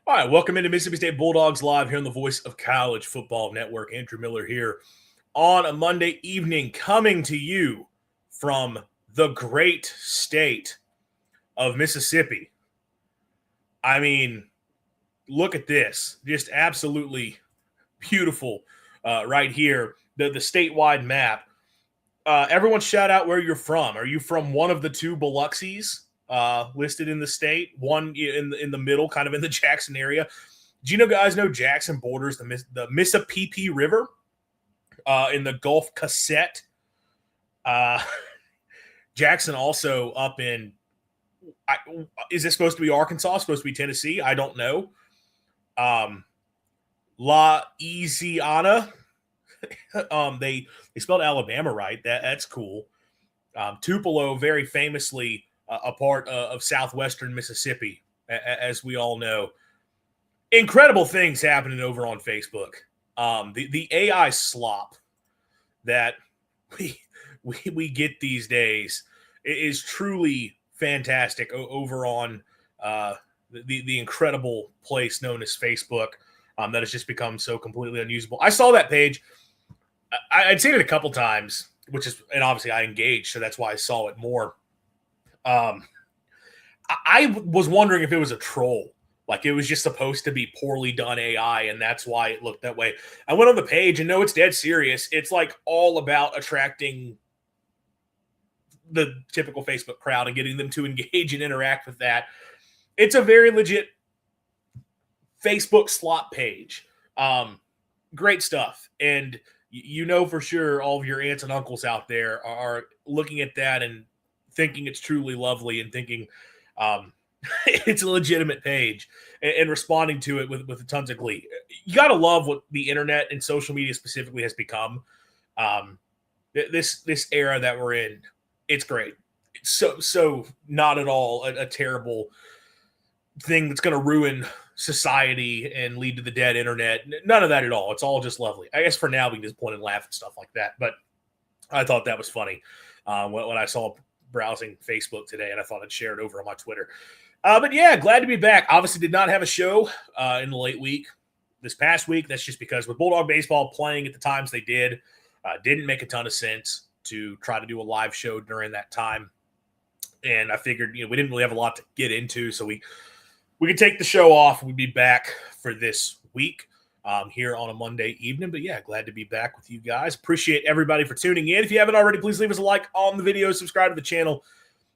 All right, welcome into Mississippi State Bulldogs Live here on the Voice of College Football Network. Andrew Miller here on a Monday evening, coming to you from the great state of Mississippi. I mean, look at this. Just absolutely beautiful right here. The statewide map. Everyone shout out where you're from. Are you from one of the two Biloxi's listed in the state? One in the middle, kind of in the Jackson area. Do you guys know Jackson borders the Mississippi River in the Gulf Cassette? Jackson also up in is this supposed to be Arkansas? Supposed to be Tennessee? I don't know. Louisiana. They spelled Alabama right. That's cool. Tupelo, very famously a part of southwestern Mississippi, as we all know. Incredible things happening over on Facebook. The AI slop that we get these days is truly fantastic over on the incredible place known as Facebook that has just become so completely unusable. I saw that page. I'd seen it a couple times, and obviously I engaged, so that's why I saw it more. I was wondering if it was a troll, like it was just supposed to be poorly done AI, and that's why it looked that way. I went on the page, and no, it's dead serious. It's like all about attracting the typical Facebook crowd and getting them to engage and interact with that. It's a very legit Facebook slot page. Great stuff. And for sure all of your aunts and uncles out there are looking at that and thinking it's truly lovely and thinking it's a legitimate page and responding to it with tons of glee. You got to love what the internet and social media specifically has become. This era that we're in, it's great. It's so not at all a terrible thing that's going to ruin society and lead to the dead internet. None of that at all. It's all just lovely. I guess for now we can just point and laugh and stuff like that. But I thought that was funny when I saw browsing Facebook today, and I thought I'd share it over on my Twitter. But yeah, glad to be back. Obviously did not have a show in the late week. This past week, that's just because with Bulldog baseball playing at the times they did, didn't make a ton of sense to try to do a live show during that time. And I figured, we didn't really have a lot to get into, so we could take the show off. We'd be back for this week here on a Monday evening. But yeah, glad to be back with you guys. Appreciate everybody for tuning in. If you haven't already, please leave us a like on the video, subscribe to the channel,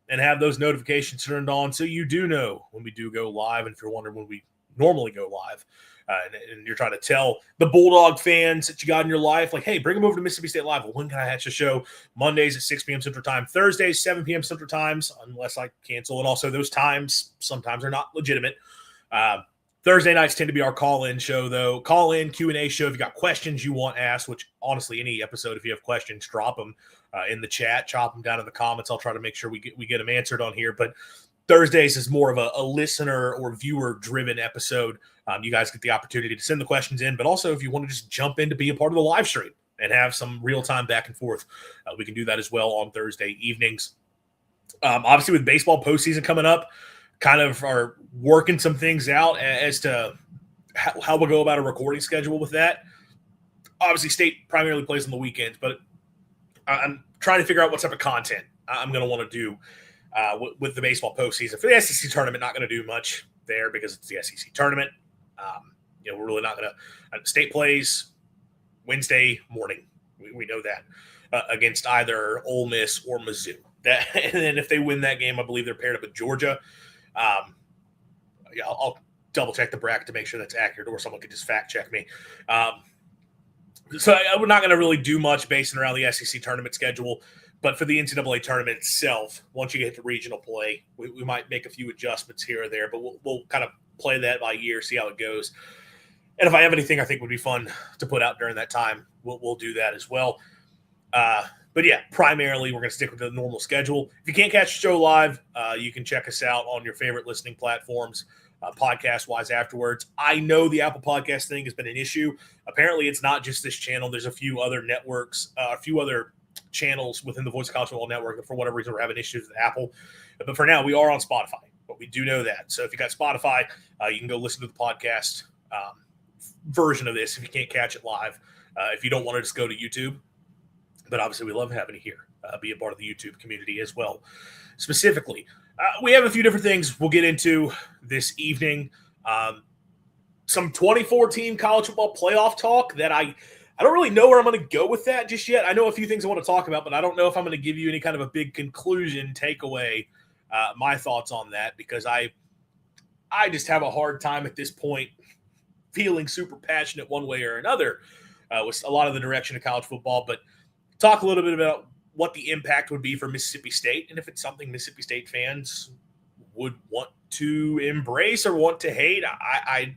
and have those notifications turned on so you do know when we do go live. And if you're wondering when we normally go live, and you're trying to tell the Bulldog fans that you got in your life, like, hey, bring them over to Mississippi State Live. Well, when can I catch the show? Mondays at 6 p.m. Central Time. Thursdays, 7 p.m. Central Times, unless I cancel. And also those times sometimes are not legitimate. Thursday nights tend to be our call-in show, though. Call-in, Q&A show. If you got questions you want asked, which honestly, any episode, if you have questions, drop them in the chat. Chop them down in the comments. I'll try to make sure we get them answered on here. But Thursdays is more of a listener or viewer-driven episode. You guys get the opportunity to send the questions in, but also if you want to just jump in to be a part of the live stream and have some real-time back and forth, we can do that as well on Thursday evenings. Obviously, with baseball postseason coming up, kind of are working some things out as to how we'll go about a recording schedule with that. Obviously, State primarily plays on the weekends, but I'm trying to figure out what type of content I'm going to want to do with the baseball postseason. For the SEC tournament, not going to do much there because it's the SEC tournament. We're really not going to. State plays Wednesday morning. We know that against either Ole Miss or Mizzou. And then if they win that game, I believe they're paired up with Georgia. I'll double check the bracket to make sure that's accurate, or someone could just fact check me. So we're not going to really do much based around the SEC tournament schedule. But for the NCAA tournament itself, once you get to regional play, we might make a few adjustments here or there, but we'll kind of play that by year, see how it goes. And if I have anything I think would be fun to put out during that time, we'll do that as well. But yeah, primarily we're going to stick with the normal schedule. If you can't catch the show live, you can check us out on your favorite listening platforms, podcast-wise afterwards. I know the Apple Podcast thing has been an issue. Apparently it's not just this channel. There's a few other networks, a few other channels within the Voice of College Football Network that for whatever reason we're having issues with Apple. But for now, we are on Spotify. We do know that. So if you got Spotify, you can go listen to the podcast version of this if you can't catch it live. If you don't want to just go to YouTube, but obviously we love having you here. Be a part of the YouTube community as well. Specifically, we have a few different things we'll get into this evening. Some 2014 college football playoff talk that I don't really know where I'm going to go with that just yet. I know a few things I want to talk about, but I don't know if I'm going to give you any kind of a big conclusion, takeaway, my thoughts on that, because I just have a hard time at this point feeling super passionate one way or another with a lot of the direction of college football. But talk a little bit about what the impact would be for Mississippi State, and if it's something Mississippi State fans would want to embrace or want to hate. I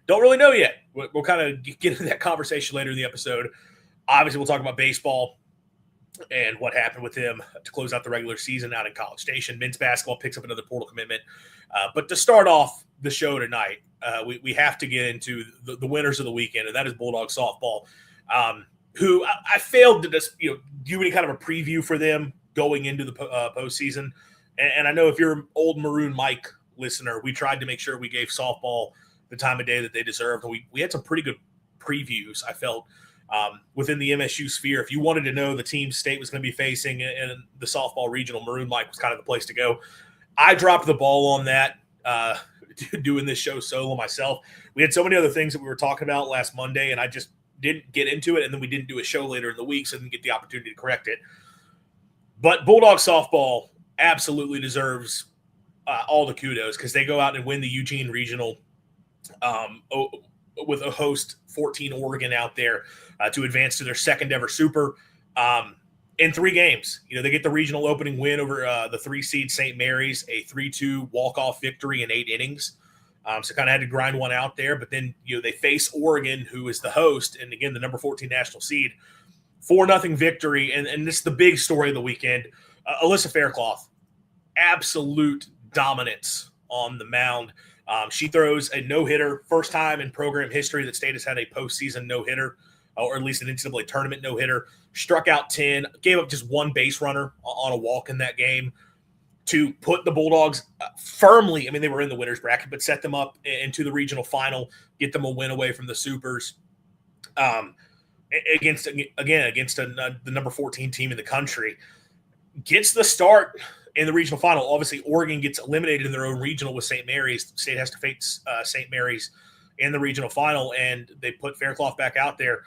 don't really know yet. We'll kind of get into that conversation later in the episode. Obviously, we'll talk about baseball and what happened with him to close out the regular season out in College Station. Men's basketball picks up another portal commitment. But to start off the show tonight, we have to get into the winners of the weekend, and that is Bulldogs softball, who I failed to just do any kind of a preview for them going into the postseason. And I know if you're an old Maroon Mike listener, we tried to make sure we gave softball the time of day that they deserved. We had some pretty good previews, I felt, within the MSU sphere. If you wanted to know the team State was going to be facing in the softball regional, Maroon Mike was kind of the place to go. I dropped the ball on that, doing this show solo myself. We had so many other things that we were talking about last Monday, and I just didn't get into it, and then we didn't do a show later in the week, so I didn't get the opportunity to correct it. But Bulldog softball absolutely deserves all the kudos, because they go out and win the Eugene Regional with a host 14 Oregon out there to advance to their second ever Super in 3 games. They get the regional opening win over the 3 seed St. Mary's, a 3-2 walk-off victory in 8 innings. So kind of had to grind one out there. But then they face Oregon, who is the host, and again the number 14 national seed. 4-0 victory, and this is the big story of the weekend. Alyssa Faircloth, absolute dominance on the mound. She throws a no-hitter, first time in program history that State has had a postseason no-hitter, or at least an NCAA tournament no-hitter. Struck out 10, gave up just 1 base runner on a walk in that game to put the Bulldogs firmly, they were in the winner's bracket, but set them up into the regional final, get them a win away from the Supers. Against the number 14 team in the country. Gets the start in the regional final. Obviously, Oregon gets eliminated in their own regional with St. Mary's. State has to face St. Mary's in the regional final, and they put Faircloth back out there.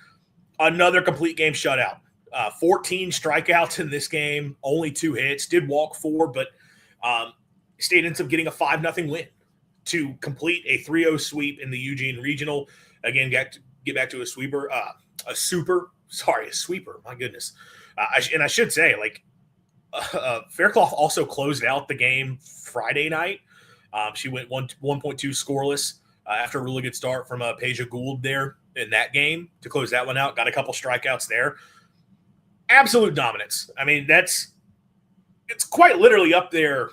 Another complete game shutout. 14 strikeouts in this game, only 2 hits. Did walk 4, but State ends up getting a 5-0 win to complete a 3-0 sweep in the Eugene Regional. Again, get back to a sweeper. A sweeper. My goodness. I should say, Faircloth also closed out the game Friday night. She went 1.2 scoreless after a really good start from Peja Gould there in that game to close that one out. Got a couple strikeouts there. Absolute dominance. It's quite literally up there.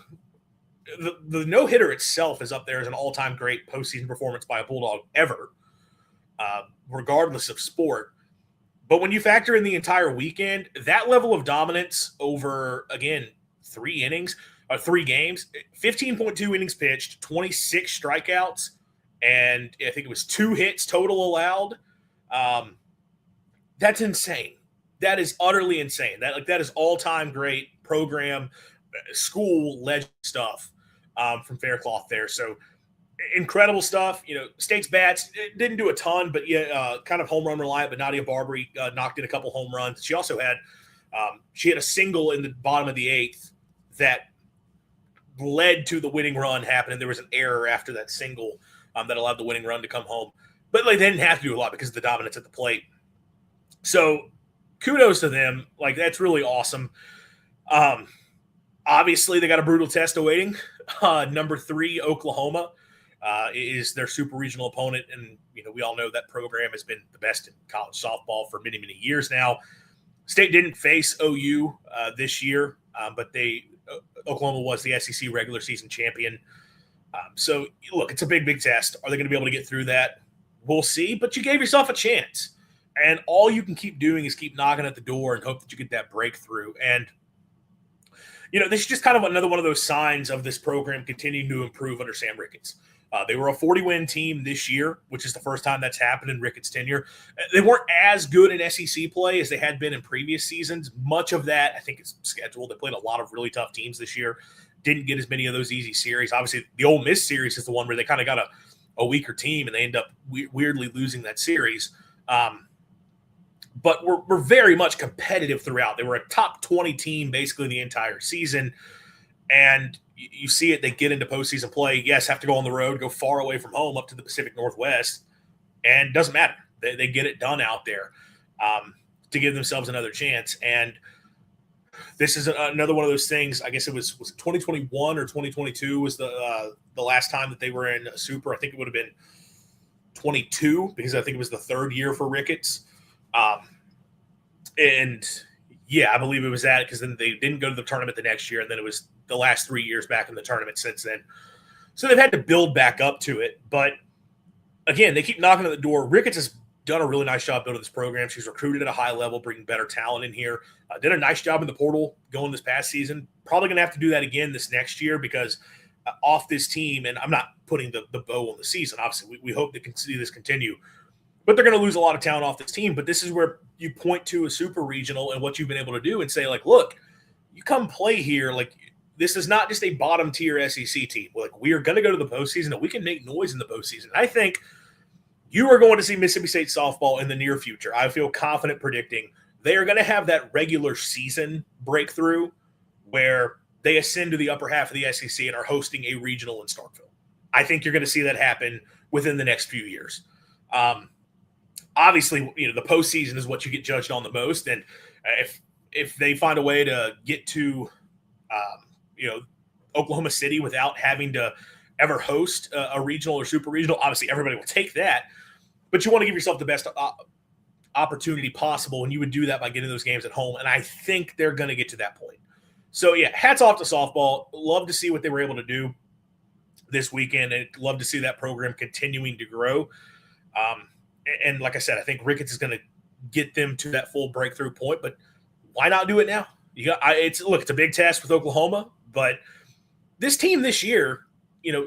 The no-hitter itself is up there as an all-time great postseason performance by a Bulldog ever, regardless of sport. But when you factor in the entire weekend, that level of dominance over, again, 3 games, 15.2 innings pitched, 26 strikeouts, and I think it was 2 hits total allowed. That's insane. That is utterly insane. That is all-time great program, school legend stuff from Faircloth there. So incredible stuff. State's bats didn't do a ton, but kind of home run reliant. But Nadia Barbary knocked in a couple home runs. She also had a single in the bottom of the 8th that led to the winning run happening. There was an error after that single that allowed the winning run to come home. But they didn't have to do a lot because of the dominance at the plate. So kudos to them. That's really awesome. Obviously, they got a brutal test awaiting. Number 3, Oklahoma, is their super regional opponent. And, we all know that program has been the best in college softball for many, many years now. State didn't face OU this year, but Oklahoma was the SEC regular season champion. So, look, it's a big, big test. Are they going to be able to get through that? We'll see. But you gave yourself a chance. And all you can keep doing is keep knocking at the door and hope that you get that breakthrough. And, this is just kind of another one of those signs of this program continuing to improve under Sam Ricketts. They were a 40-win team this year, which is the first time that's happened in Ricketts' tenure. They weren't as good in SEC play as they had been in previous seasons. Much of that, I think, is scheduled. They played a lot of really tough teams this year. Didn't get as many of those easy series. Obviously, the Ole Miss series is the one where they kind of got a weaker team, and they end up weirdly losing that series. But we're very much competitive throughout. They were a top 20 team basically the entire season, and you see it. They get into postseason play. Yes, have to go on the road, go far away from home up to the Pacific Northwest, and it doesn't matter. They get it done out there to give themselves another chance. And this is another one of those things. I guess it was 2021 or 2022 was the last time that they were in a Super. I think it would have been 22 because I think it was the third year for Ricketts. And yeah, I believe it was that because then they didn't go to the tournament the next year, and then it was the last 3 years back in the tournament since then. So they've had to build back up to it. But again, they keep knocking at the door. Ricketts has done a really nice job building this program. She's recruited at a high level, bringing better talent in here. Did a nice job in the portal going this past season. Probably going to have to do that again this next year because off this team, and I'm not putting the bow on the season. Obviously, we hope they can see this continue. But they're going to lose a lot of talent off this team. But this is where you point to a super regional and what you've been able to do and say, like, look, you come play here. Like, this is not just a bottom tier SEC team. Like, we are going to go to the postseason and we can make noise in the postseason. I think you are going to see Mississippi State softball in the near future. I feel confident predicting they are going to have that regular season breakthrough where they ascend to the upper half of the SEC and are hosting a regional in Starkville. I think you're going to see that happen within the next few years. Obviously, the postseason is what you get judged on the most. And if they find a way to get to, Oklahoma City without having to ever host a regional or super regional, obviously everybody will take that. But you want to give yourself the best opportunity possible, and you would do that by getting those games at home. And I think they're going to get to that point. So, yeah, hats off to softball. Love to see what they were able to do this weekend, and love to see that program continuing to grow. And like I said, I think Ricketts is going to get them to that full breakthrough point, but why not do it now? It's a big test with Oklahoma, but this team this year,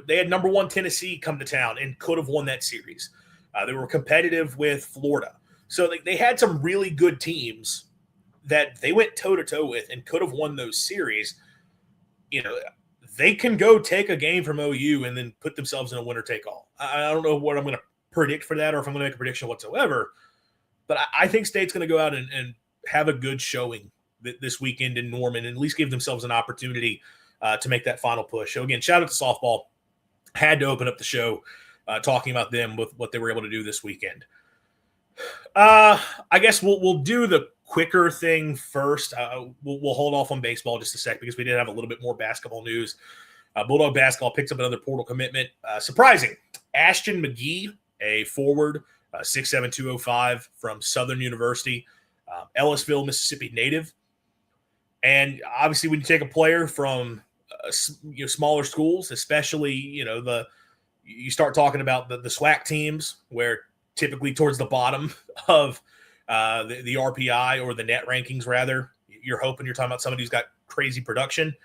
they had number one Tennessee come to town and could have won that series. They were competitive with Florida. So they had some really good teams that they went toe-to-toe with and could have won those series. They can go take a game from OU and then put themselves in a winner-take-all. I don't know what I'm going to predict for that or if I'm going to make a prediction whatsoever, but I think State's going to go out and have a good showing this weekend in Norman and at least give themselves an opportunity to make that final push. So, again, shout out to softball. Had to open up the show talking about them with what they were able to do this weekend. I guess we'll do the quicker thing first. We'll hold off on baseball just a sec because we did have a little bit more basketball news. Bulldog basketball picks up another portal commitment. Surprising. Ashton McGee, a forward, 6'7", 205 from Southern University, Ellisville, Mississippi native. And obviously when you take a player from smaller schools, especially, you start talking about the SWAC teams where typically towards the bottom of the RPI or the net rankings, rather, you're talking about somebody who's got crazy production.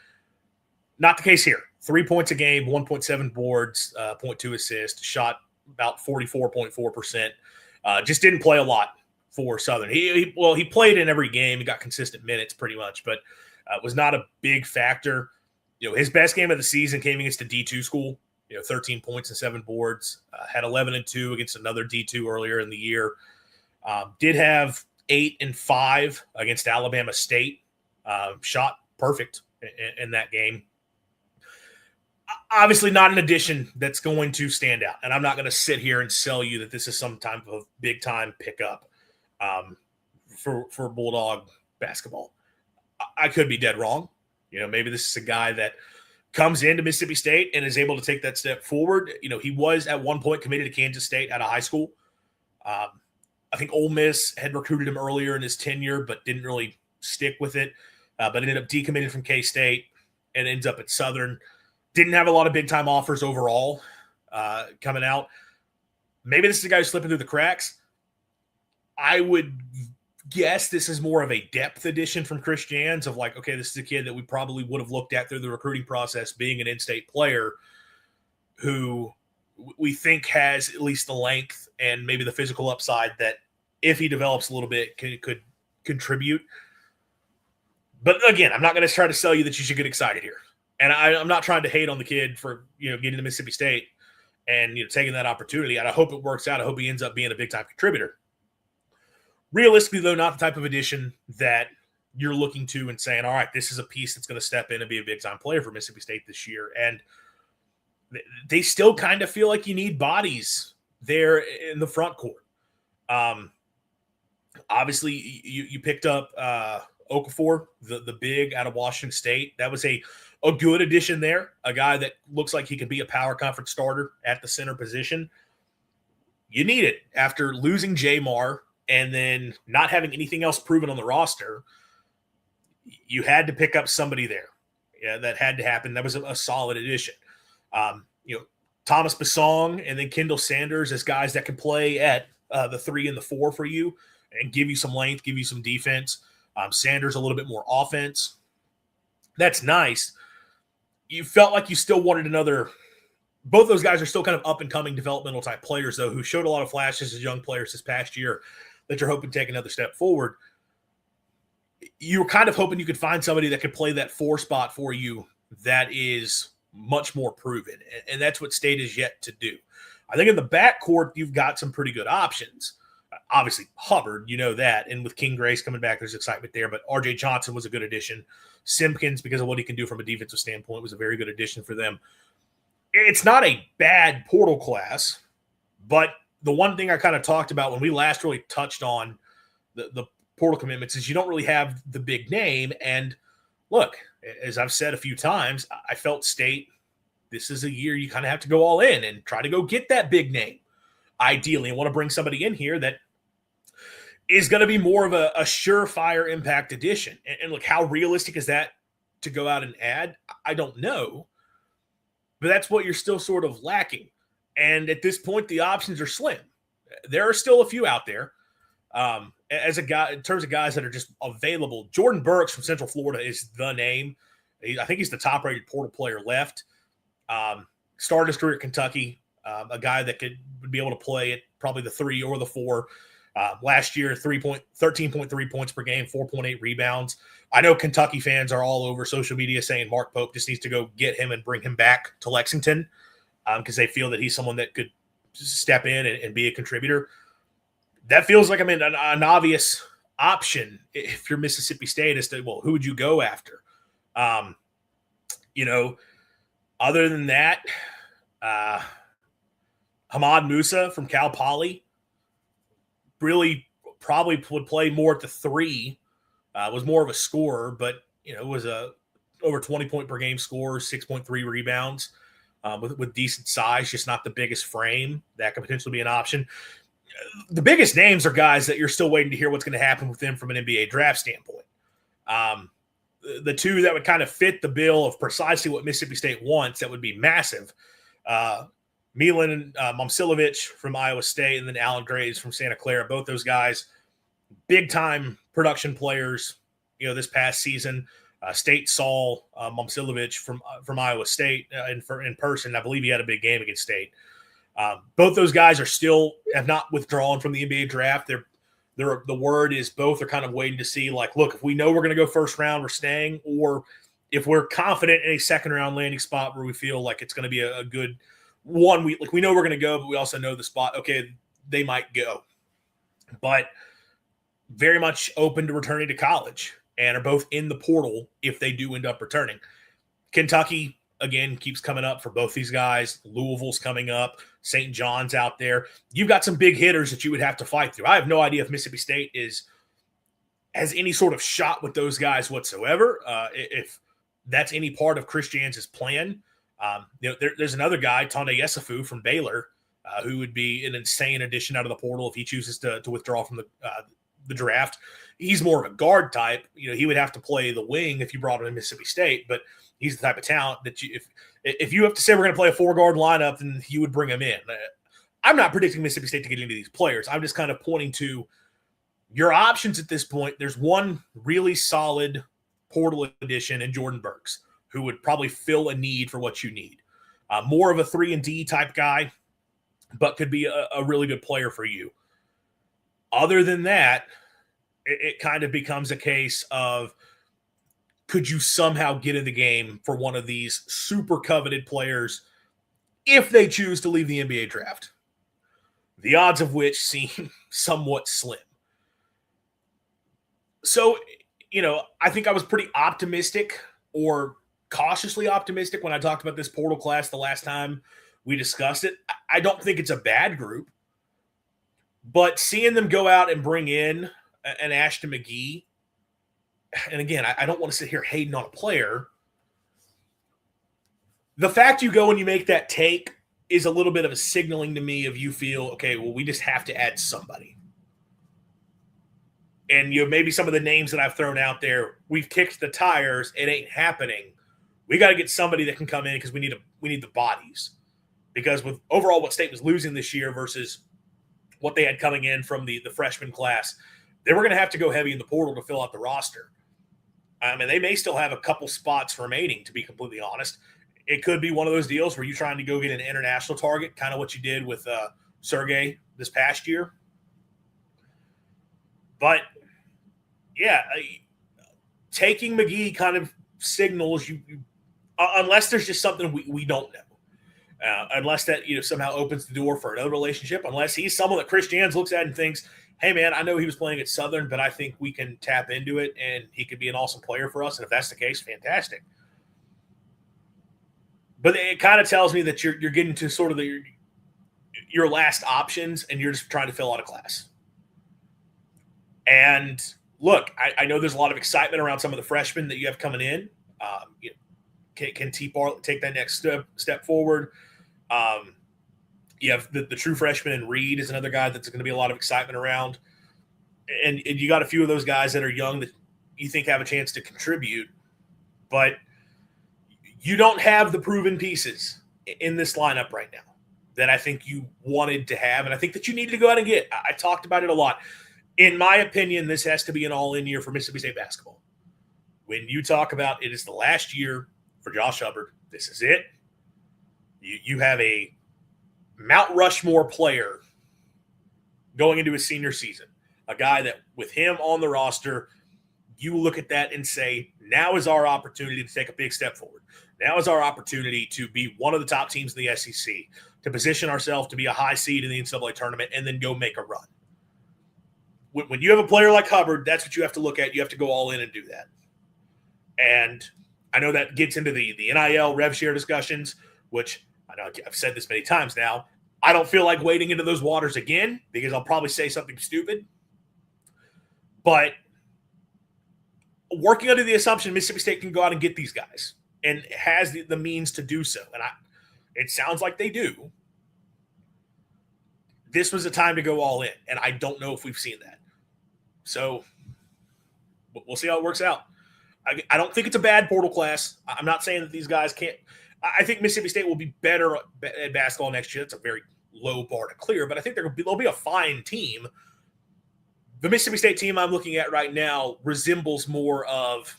Not the case here. 3 points a game, 1.7 boards, 0.2 assists, shot about 44.4%. Just didn't play a lot for Southern. He played in every game. He got consistent minutes pretty much, but was not a big factor. His best game of the season came against a D2 school, 13 points and 7 boards, had 11 and 2 against another D2 earlier in the year. Did have 8 and 5 against Alabama State. Shot perfect in that game. Obviously not an addition that's going to stand out. And I'm not going to sit here and sell you that this is some type of big-time pickup for Bulldog basketball. I could be dead wrong. Maybe this is a guy that comes into Mississippi State and is able to take that step forward. He was at one point committed to Kansas State out of high school. I think Ole Miss had recruited him earlier in his tenure, but didn't really stick with it. But ended up decommitted from K-State and ends up at Southern. Didn't have a lot of big-time offers overall coming out. Maybe this is a guy who's slipping through the cracks. I would guess this is more of a depth addition from Chris Jans of like, okay, this is a kid that we probably would have looked at through the recruiting process being an in-state player who we think has at least the length and maybe the physical upside that if he develops a little bit could contribute. But again, I'm not going to try to sell you that you should get excited here. And I'm not trying to hate on the kid for, getting to Mississippi State and, taking that opportunity. And I hope it works out. I hope he ends up being a big-time contributor. Realistically, though, not the type of addition that you're looking to and saying, all right, this is a piece that's going to step in and be a big-time player for Mississippi State this year. And they still kind of feel like you need bodies there in the front court. Obviously, you picked up Okafor, the big out of Washington State. That was a good addition there, a guy that looks like he could be a power conference starter at the center position. You need it after losing Jamar and then not having anything else proven on the roster. You had to pick up somebody there. Yeah, that had to happen. That was a solid addition. Thomas Basong and then Kendall Sanders as guys that can play at the 3 and the 4 for you and give you some length, give you some defense. Sanders a little bit more offense. That's nice. You felt like you still wanted another. Both those guys are still kind of up-and-coming developmental type players, though, who showed a lot of flashes as young players this past year that you're hoping to take another step forward. You were kind of hoping you could find somebody that could play that 4 spot for you that is much more proven, and that's what State is yet to do. I think in the backcourt, you've got some pretty good options. Obviously, Hubbard, that, and with King Grace coming back, there's excitement there, but R.J. Johnson was a good addition. Simpkins, because of what he can do from a defensive standpoint, was a very good addition for them. It's not a bad portal class, but the one thing I kind of talked about when we last really touched on the portal commitments is you don't really have the big name. And look, as I've said a few times, I felt State, this is a year you kind of have to go all in and try to go get that big name. Ideally, I want to bring somebody in here that is going to be more of a surefire impact addition. And look, how realistic is that to go out and add? I don't know. But that's what you're still sort of lacking. And at this point, the options are slim. There are still a few out there. As a guy, in terms of guys that are just available, Jordan Burks from Central Florida is the name. I think he's the top-rated portal player left. Started his career at Kentucky. A guy that would be able to play at probably the 3 or the 4. Last year, 13.3 points per game, 4.8 rebounds. I know Kentucky fans are all over social media saying Mark Pope just needs to go get him and bring him back to Lexington because they feel that he's someone that could step in and be a contributor. That feels like, an obvious option if you're Mississippi State as to, well, who would you go after? Other than that, Hamad Musa from Cal Poly really probably would play more at the 3, was more of a scorer, but, was a over 20-point per game scorer, 6.3 rebounds with decent size, just not the biggest frame. That could potentially be an option. The biggest names are guys that you're still waiting to hear what's going to happen with them from an NBA draft standpoint. The two that would kind of fit the bill of precisely what Mississippi State wants, that would be massive. Milan Momcilovic from Iowa State and then Alan Graves from Santa Clara. Both those guys, big-time production players, this past season. State saw Momcilovic from Iowa State in person. I believe he had a big game against State. Both those guys have not withdrawn from the NBA draft. The word is both are kind of waiting to see, like, look, if we know we're going to go first round, we're staying, or if we're confident in a second round landing spot where we feel like it's going to be a good one, we know we're going to go, but we also know the spot. Okay, they might go, but very much open to returning to college and are both in the portal if they do end up returning. Kentucky, again, keeps coming up for both these guys. Louisville's coming up. St. John's out there. You've got some big hitters that you would have to fight through. I have no idea if Mississippi State has any sort of shot with those guys whatsoever. If that's any part of Chris Jans' plan. There's another guy, Tonde Yesufu from Baylor, who would be an insane addition out of the portal if he chooses to withdraw from the draft. He's more of a guard type. He would have to play the wing if you brought him to Mississippi State, but he's the type of talent that if you have to say we're going to play a 4-guard lineup, then you would bring him in. I'm not predicting Mississippi State to get into these players. I'm just kind of pointing to Your options at this point, there's one really solid portal addition in Jordan Burks, who would probably fill a need for what you need. More of a 3-and-D type guy, but could be a really good player for you. Other than that, it kind of becomes a case of, could you somehow get in the game for one of these super coveted players if they choose to leave the NBA draft? The odds of which seem somewhat slim. So, I think I was pretty optimistic, or cautiously optimistic, when I talked about this portal class the last time we discussed it. I don't think it's a bad group, but seeing them go out and bring in an Ashton McGee, and again, I don't want to sit here hating on a player. The fact you go and you make that take is a little bit of a signaling to me of, you feel, okay, well, we just have to add somebody. And maybe some of the names that I've thrown out there, we've kicked the tires. It ain't happening. We got to get somebody that can come in, because we need the bodies. Because with overall what State was losing this year versus what they had coming in from the freshman class, they were going to have to go heavy in the portal to fill out the roster. I mean, they may still have a couple spots remaining, to be completely honest. It could be one of those deals where you're trying to go get an international target, kind of what you did with Sergey this past year. But yeah, taking McGee kind of signals you unless there's just something we don't know, unless that somehow opens the door for another relationship, unless he's someone that Chris Jans looks at and thinks, hey man, I know he was playing at Southern, but I think we can tap into it and he could be an awesome player for us. And if that's the case, fantastic. But it kind of tells me that you're getting to sort of your last options, and you're just trying to fill out a class. And look, I know there's a lot of excitement around some of the freshmen that you have coming in. Can T-Bar take that next step forward? You have the true freshman, and Reed is another guy that's going to be a lot of excitement around. And you got a few of those guys that are young that you think have a chance to contribute. But you don't have the proven pieces in this lineup right now that I think you wanted to have, and I think that you needed to go out and get. I talked about it a lot. In my opinion, this has to be an all-in year for Mississippi State basketball. When you talk about it is the last year for Josh Hubbard, this is it. You have a Mount Rushmore player going into his senior season, a guy that with him on the roster, you look at that and say, now is our opportunity to take a big step forward. Now is our opportunity to be one of the top teams in the SEC, to position ourselves to be a high seed in the NCAA tournament, and then go make a run. When you have a player like Hubbard, that's what you have to look at. You have to go all in and do that. And I know that gets into the NIL rev share discussions, which I know I've said this many times now. I don't feel like wading into those waters again, because I'll probably say something stupid. But working under the assumption Mississippi State can go out and get these guys and has the means to do so, and it sounds like they do, this was a time to go all in, and I don't know if we've seen that. So we'll see how it works out. I don't think it's a bad portal class. I'm not saying that these guys can't. I think Mississippi State will be better at basketball next year. That's a very low bar to clear, but I think they'll be a fine team. The Mississippi State team I'm looking at right now resembles more of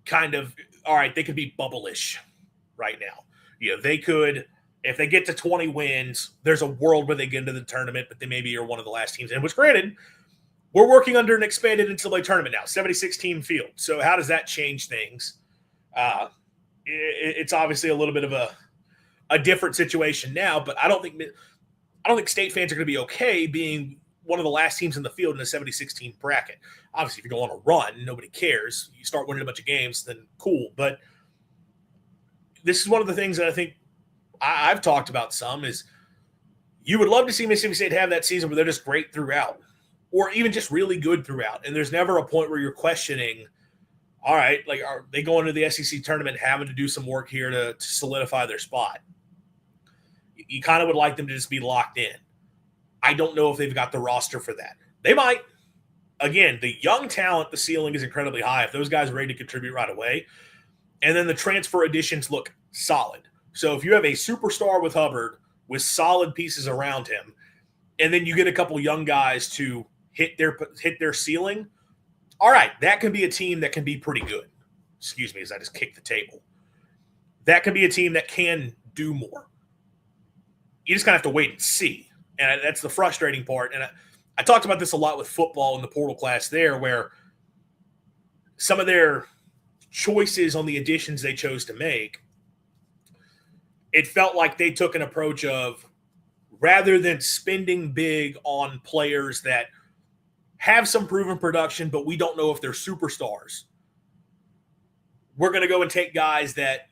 kind of, all right, they could be bubble-ish right now. They could, if they get to 20 wins, there's a world where they get into the tournament, but they maybe are one of the last teams. And which, granted, we're working under an expanded NCAA tournament now, 76-team field. So how does that change things? It's obviously a little bit of a different situation now, but I don't think State fans are going to be okay being one of the last teams in the field in a 76-team bracket. Obviously, if you go on a run, nobody cares. You start winning a bunch of games, then cool. But this is one of the things that I think I've talked about some is you would love to see Mississippi State have that season where they're just great throughout, or even just really good throughout. And there's never a point where you're questioning, all right, like, are they going to the SEC tournament having to do some work here to solidify their spot? You kind of would like them to just be locked in. I don't know if they've got the roster for that. They might. Again, the young talent, the ceiling is incredibly high. If those guys are ready to contribute right away. And then the transfer additions look solid. So if you have a superstar with Hubbard with solid pieces around him, and then you get a couple young guys to hit their ceiling, all right, that can be a team that can be pretty good. Excuse me as I just kicked the table. That can be a team that can do more. You just kind of have to wait and see. And that's the frustrating part. And I talked about this a lot with football in the portal class there, where some of their choices on the additions they chose to make, it felt like they took an approach of, rather than spending big on players that have some proven production, but we don't know if they're superstars, we're going to go and take guys that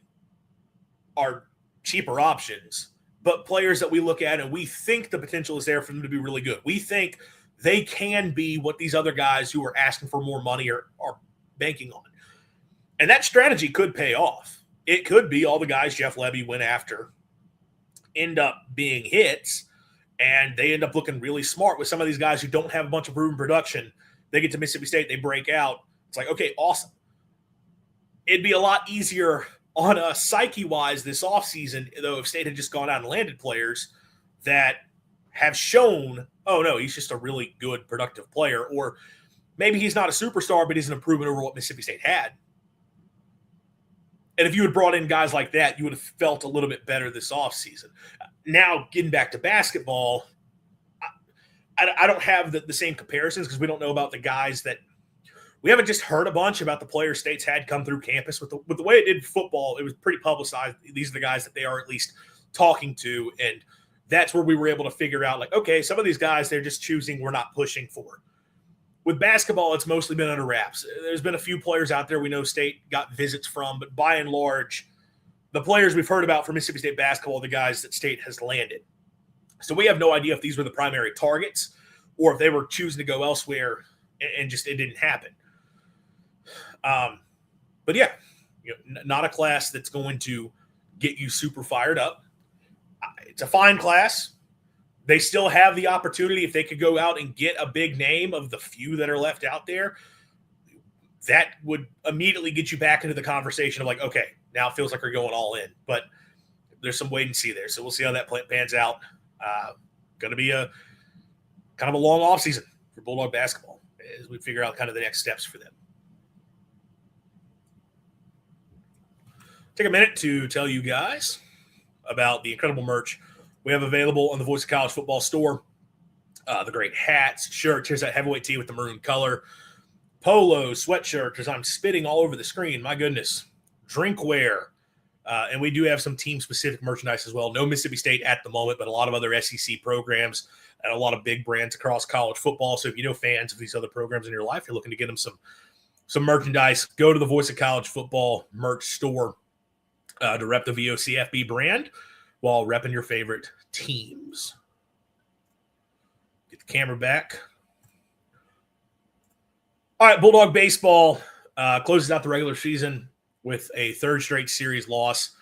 are cheaper options, but players that we look at and we think the potential is there for them to be really good. We think they can be what these other guys who are asking for more money are banking on. And that strategy could pay off. It could be all the guys Jeff Levy went after end up being hits, and they end up looking really smart with some of these guys who don't have a bunch of proven production. They get to Mississippi State, they break out. It's like, okay, awesome. It'd be a lot easier on a psyche-wise this offseason, though, if State had just gone out and landed players that have shown, oh, no, he's just a really good, productive player, or maybe he's not a superstar, but he's an improvement over what Mississippi State had. And if you had brought in guys like that, you would have felt a little bit better this offseason. Now, getting back to basketball, I don't have the same comparisons because we don't know about the guys that – we haven't just heard a bunch about the players State's had come through campus. With the way it did football, it was pretty publicized. These are the guys that they are at least talking to, and that's where we were able to figure out, like, okay, some of these guys they're just choosing, we're not pushing for. With basketball, it's mostly been under wraps. There's been a few players out there we know State got visits from, but by and large, the players we've heard about for Mississippi State basketball are the guys that State has landed. So we have no idea if these were the primary targets or if they were choosing to go elsewhere and just it didn't happen. But yeah, not a class that's going to get you super fired up. It's a fine class. They still have the opportunity, if they could go out and get a big name of the few that are left out there, that would immediately get you back into the conversation of like, okay, now it feels like we're going all in. But there's some wait and see there. So we'll see how that pans out. Going to be a kind of a long offseason for Bulldog basketball as we figure out kind of the next steps for them. Take a minute to tell you guys about the incredible merch we have available on the Voice of College Football store. The great hats, shirts. Here's that heavyweight tee with the maroon color. Polos, sweatshirts, as I'm spitting all over the screen. My goodness. Drinkware. And we do have some team-specific merchandise as well. No Mississippi State at the moment, but a lot of other SEC programs and a lot of big brands across college football. So if you know fans of these other programs in your life, you're looking to get them some merchandise, go to the Voice of College Football merch store to rep the VOCFB brand while repping your favorite teams. Get the camera back. All right, Bulldog baseball closes out the regular season with a third straight series loss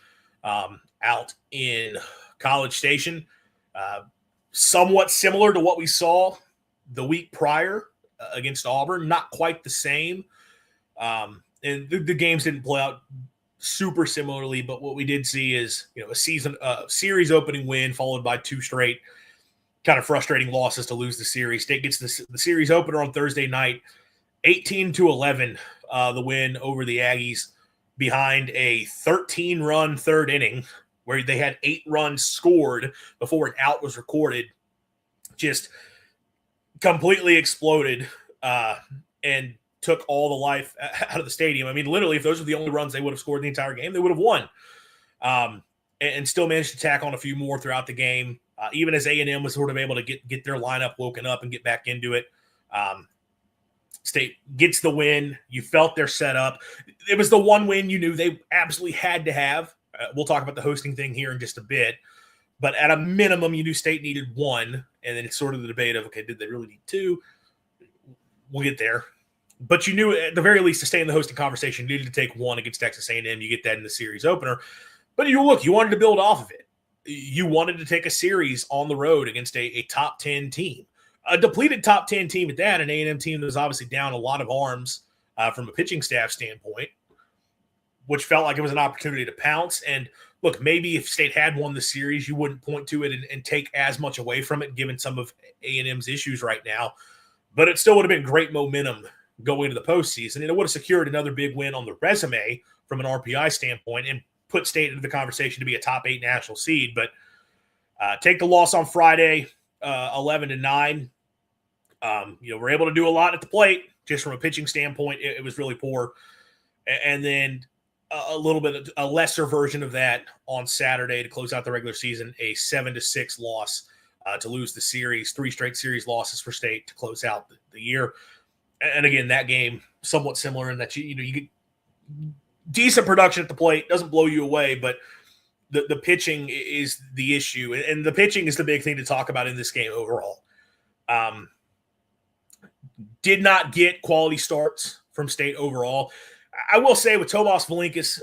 out in College Station. Somewhat similar to what we saw the week prior against Auburn. Not quite the same. And the games didn't play out super similarly, but what we did see is, a series opening win followed by two straight kind of frustrating losses to lose the series. State gets the series opener on Thursday night, 18-11, the win over the Aggies behind a 13-run third inning where they had 8 runs scored before an out was recorded. Just completely exploded and took all the life out of the stadium. I mean, literally, if those were the only runs they would have scored the entire game, they would have won. And still managed to tack on a few more throughout the game, even as A&M was sort of able to get their lineup woken up and get back into it. State gets the win. You felt their setup. It was the one win you knew they absolutely had to have. We'll talk about the hosting thing here in just a bit. But at a minimum, you knew State needed one. And then it's sort of the debate of, okay, did they really need 2? We'll get there. But you knew at the very least to stay in the hosting conversation, you needed to take 1 against Texas A&M. You get that in the series opener. But you wanted to build off of it. You wanted to take a series on the road against a top 10 team. A depleted top 10 team at that, an A&M team that was obviously down a lot of arms from a pitching staff standpoint. which felt like it was an opportunity to pounce. And look, maybe if State had won the series, you wouldn't point to it and take as much away from it, given some of A&M's issues right now. But it still would have been great momentum going into the postseason, and it would have secured another big win on the resume from an RPI standpoint and put State into the conversation to be a top 8 national seed. But take the loss on Friday, 11-9. We're able to do a lot at the plate. Just from a pitching standpoint, it was really poor. And then a little bit, a lesser version of that on Saturday to close out the regular season, a 7-6 loss to lose the series, 3 straight series losses for State to close out the year. And again, that game somewhat similar in that you get decent production at the plate, doesn't blow you away, but the pitching is the issue, and the pitching is the big thing to talk about in this game overall. Did not get quality starts from State overall. I will say with Tomas Valinkas,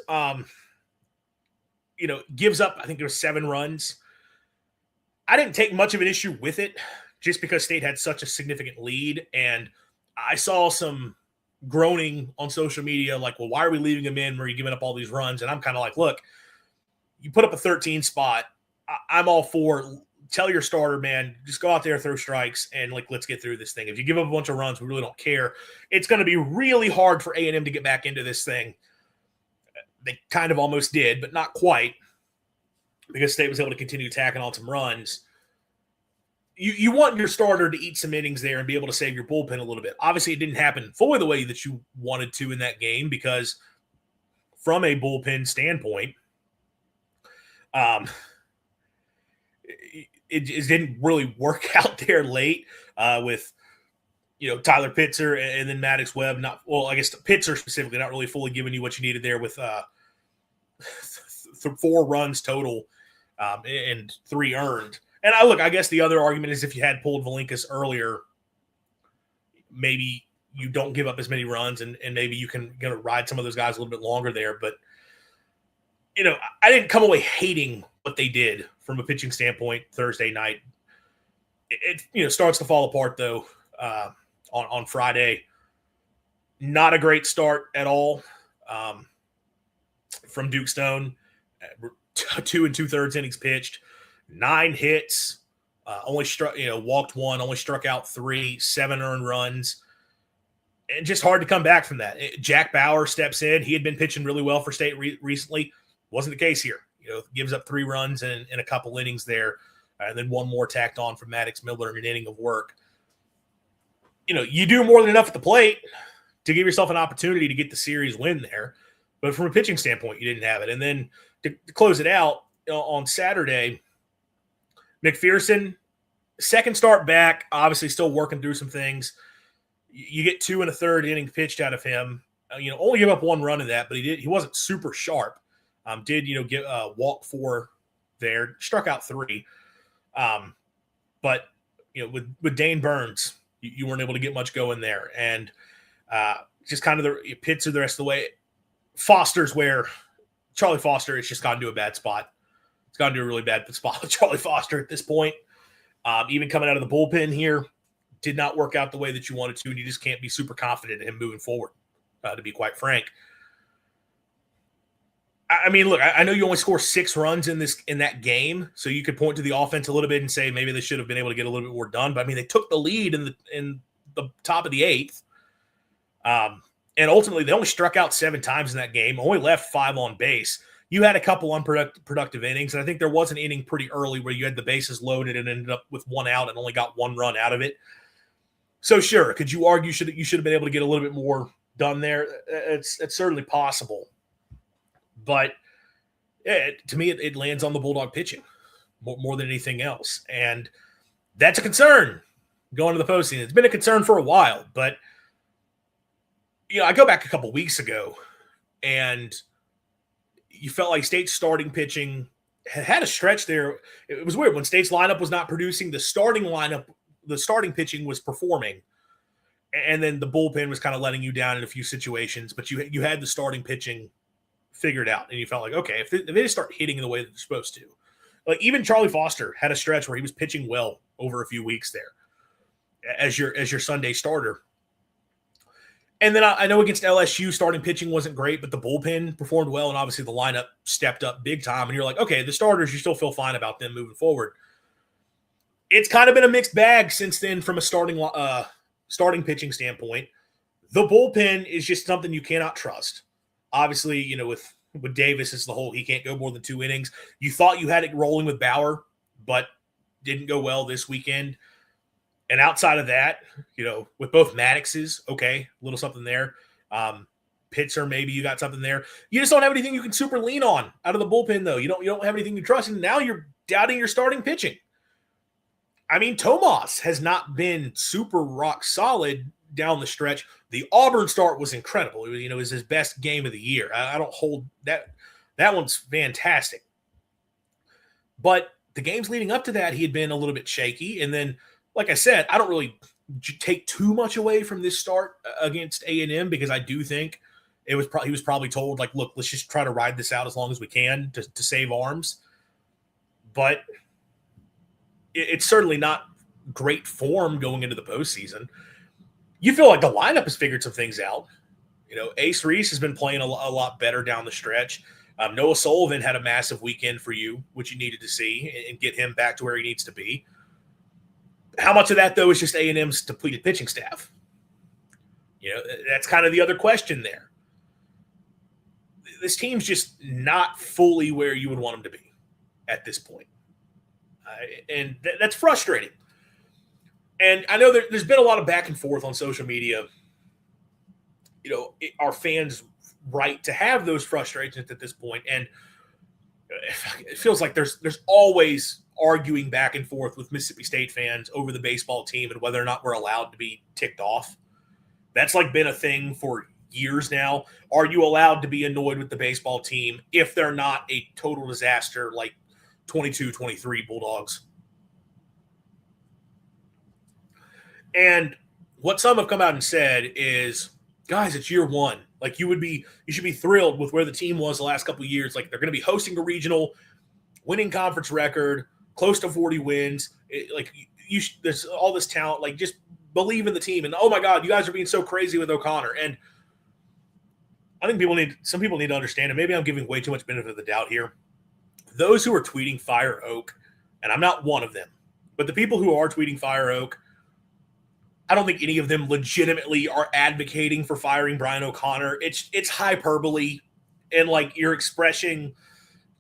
gives up, I think there were 7 runs. I didn't take much of an issue with it just because State had such a significant lead, and I saw some groaning on social media like, well, why are we leaving him in where you're giving up all these runs? And I'm kind of like, look, you put up a 13 spot. I'm all for tell your starter, man, just go out there, throw strikes, and let's get through this thing. If you give up a bunch of runs, we really don't care. It's going to be really hard for A&M to get back into this thing. They kind of almost did, but not quite, because State was able to continue tacking on some runs. You want your starter to eat some innings there and be able to save your bullpen a little bit. Obviously, it didn't happen fully the way that you wanted to in that game because from a bullpen standpoint, it didn't really work out there late with, Tyler Pitzer and then Maddox Webb. I guess Pitzer specifically not really fully giving you what you needed there with 4 runs total and 3 earned. And I guess the other argument is if you had pulled Valinkas earlier, maybe you don't give up as many runs and maybe you can ride some of those guys a little bit longer there. But, I didn't come away hating what they did from a pitching standpoint Thursday night. It starts to fall apart, though, on Friday. Not a great start at all from Duke Stone. 2 2/3 innings pitched. 9 hits, only walked 1, only struck out 3, 7 earned runs, and just hard to come back from that. Jack Bauer steps in. He had been pitching really well for State recently. Wasn't the case here. Gives up 3 runs in a couple innings there, and then 1 more tacked on from Maddox Miller in an inning of work. You do more than enough at the plate to give yourself an opportunity to get the series win there, but from a pitching standpoint, you didn't have it. And then to close it out on Saturday, McPherson, second start back, obviously still working through some things. You get 2 1/3 inning pitched out of him. Only give up 1 run in that, but he wasn't super sharp. Get walk 4 there, struck out 3. But with Dane Burns, you weren't able to get much going there, and just kind of the Pitzer the rest of the way. Foster's where Charlie Foster has just gotten to a bad spot. It's gone to a really bad spot with Charlie Foster at this point. Even coming out of the bullpen here, did not work out the way that you wanted to, and you just can't be super confident in him moving forward, to be quite frank. I mean, look, I know you only score 6 runs in that game, so you could point to the offense a little bit and say maybe they should have been able to get a little bit more done. But I mean, they took the lead in the top of the 8th, and ultimately they only struck out 7 times in that game, only left 5 on base. You had a couple unproductive innings, and I think there was an inning pretty early where you had the bases loaded and ended up with 1 out and only got 1 run out of it. So sure, could you argue you should have been able to get a little bit more done there? It's certainly possible. But to me, it lands on the Bulldog pitching more than anything else. And that's a concern going to the postseason. It's been a concern for a while. But, I go back a couple weeks ago, and you felt like State's starting pitching had a stretch there. It was weird. When State's lineup was not producing, the starting pitching was performing. And then the bullpen was kind of letting you down in a few situations. But you had the starting pitching figured out, and you felt like, okay, if they just start hitting in the way that they're supposed to. Like even Charlie Foster had a stretch where he was pitching well over a few weeks there as your Sunday starter. And then I know against LSU, starting pitching wasn't great, but the bullpen performed well, and obviously the lineup stepped up big time. And you're like, okay, the starters, you still feel fine about them moving forward. It's kind of been a mixed bag since then from a starting pitching standpoint. The bullpen is just something you cannot trust. Obviously, with Davis, it's the whole he can't go more than 2 innings. You thought you had it rolling with Bauer, but didn't go well this weekend. And outside of that, with both Maddoxes, okay, a little something there. Pitzer, maybe you got something there. You just don't have anything you can super lean on out of the bullpen, though. You don't have anything to trust, and now you're doubting your starting pitching. I mean, Tomas has not been super rock solid down the stretch. The Auburn start was incredible. It was his best game of the year. I don't hold that. That one's fantastic. But the games leading up to that, he had been a little bit shaky. And then, like I said, I don't really take too much away from this start against A&M because I do think he was probably told, like, look, let's just try to ride this out as long as we can to save arms. But it's certainly not great form going into the postseason. You feel like the lineup has figured some things out. Ace Reese has been playing a lot better down the stretch. Noah Sullivan had a massive weekend for you, which you needed to see, and get him back to where he needs to be. How much of that, though, is just A&M's depleted pitching staff? That's kind of the other question there. This team's just not fully where you would want them to be at this point. And that's frustrating. And I know there's been a lot of back and forth on social media. Our fans' right to have those frustrations at this point. And it feels like there's always arguing back and forth with Mississippi State fans over the baseball team and whether or not we're allowed to be ticked off. That's like been a thing for years now. Are you allowed to be annoyed with the baseball team if they're not a total disaster like 22-23 Bulldogs? And what some have come out and said is, guys, it's year one. Like, you should be thrilled with where the team was the last couple of years. Like, they're going to be hosting a regional, winning conference record, close to 40 wins. There's all this talent. Like, just believe in the team. And, oh my God, you guys are being so crazy with O'Connor. And I think some people need to understand, and maybe I'm giving way too much benefit of the doubt here. Those who are tweeting Fire Oak, and I'm not one of them, but the people who are tweeting Fire Oak, I don't think any of them legitimately are advocating for firing Brian O'Connor. It's hyperbole, and like you're expressing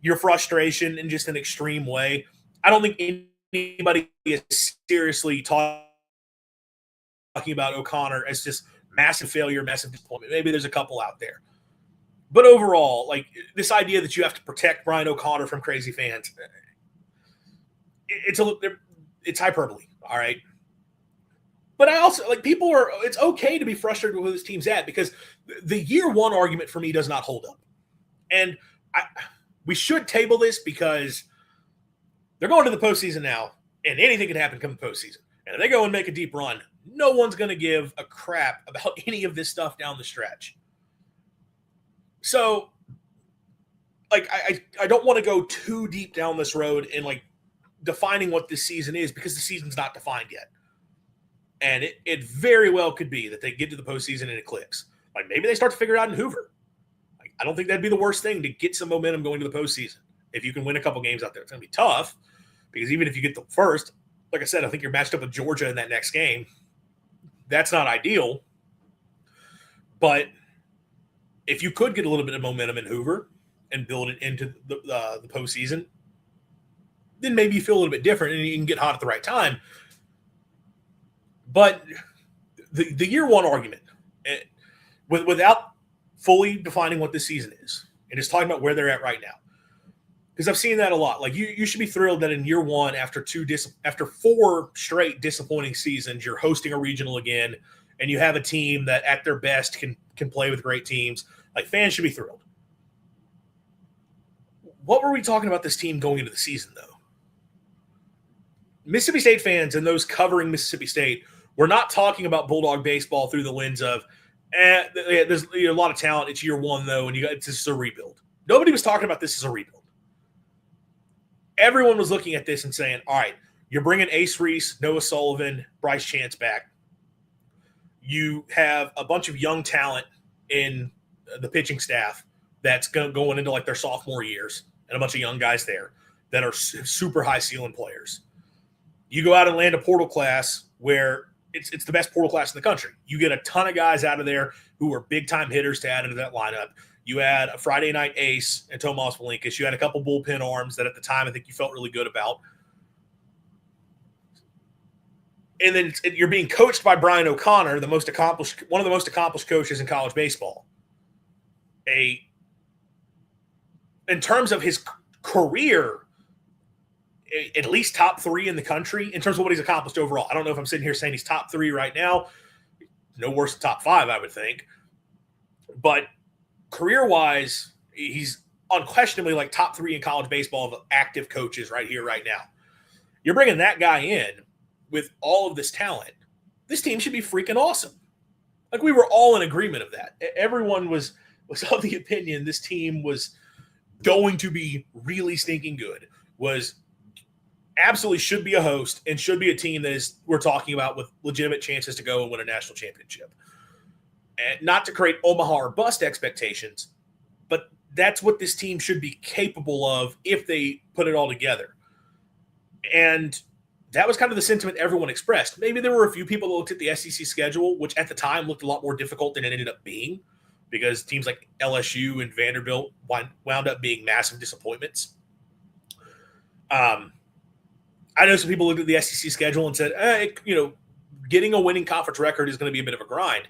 your frustration in just an extreme way. I don't think anybody is seriously talking about O'Connor as just massive failure, massive disappointment. Maybe there's a couple out there. But overall, like, this idea that you have to protect Brian O'Connor from crazy fans, it's hyperbole, all right? But I also, like, it's okay to be frustrated with where this team's at, because the year one argument for me does not hold up. And we should table this because they're going to the postseason now, and anything can happen come the postseason. And if they go and make a deep run, no one's going to give a crap about any of this stuff down the stretch. So, like, I don't want to go too deep down this road and, like, defining what this season is, because the season's not defined yet. And it very well could be that they get to the postseason and it clicks. Like, maybe they start to figure it out in Hoover. Like, I don't think that'd be the worst thing to get some momentum going to the postseason. If you can win a couple games out there, it's going to be tough, because even if you get the first, like I said, I think you're matched up with Georgia in that next game. That's not ideal. But if you could get a little bit of momentum in Hoover and build it into the postseason, then maybe you feel a little bit different and you can get hot at the right time. But the year one argument, without fully defining what this season is, and just talking about where they're at right now, because I've seen that a lot. Like, you should be thrilled that in year one, after 4 straight disappointing seasons, you're hosting a regional again, and you have a team that at their best can play with great teams. Like, fans should be thrilled. What were we talking about this team going into the season, though? Mississippi State fans and those covering Mississippi State were not talking about Bulldog baseball through the lens of, there's a lot of talent. It's year one, though, and this is a rebuild. Nobody was talking about this as a rebuild. Everyone was looking at this and saying, all right, you're bringing Ace Reese, Noah Sullivan, Bryce Chance back. You have a bunch of young talent in the pitching staff that's going into like their sophomore years, and a bunch of young guys there that are super high ceiling players. You go out and land a portal class where it's the best portal class in the country. You get a ton of guys out of there who are big time hitters to add into that lineup. You had a Friday night ace in Tomas Malinkas. You had a couple bullpen arms that at the time I think you felt really good about. And then you're being coached by Brian O'Connor, one of the most accomplished coaches in college baseball. In terms of his career, at least top 3 in the country in terms of what he's accomplished overall. I don't know if I'm sitting here saying he's top 3 right now. No worse than top 5, I would think. But career-wise, he's unquestionably like top 3 in college baseball of active coaches right here, right now. You're bringing that guy in with all of this talent. This team should be freaking awesome. Like, we were all in agreement of that. Everyone was of the opinion this team was going to be really stinking good, was absolutely should be a host and should be a team that is we're talking about with legitimate chances to go and win a national championship. And not to create Omaha or bust expectations, but that's what this team should be capable of if they put it all together. And that was kind of the sentiment everyone expressed. Maybe there were a few people that looked at the SEC schedule, which at the time looked a lot more difficult than it ended up being, because teams like LSU and Vanderbilt wound up being massive disappointments. I know some people looked at the SEC schedule and said, getting a winning conference record is going to be a bit of a grind.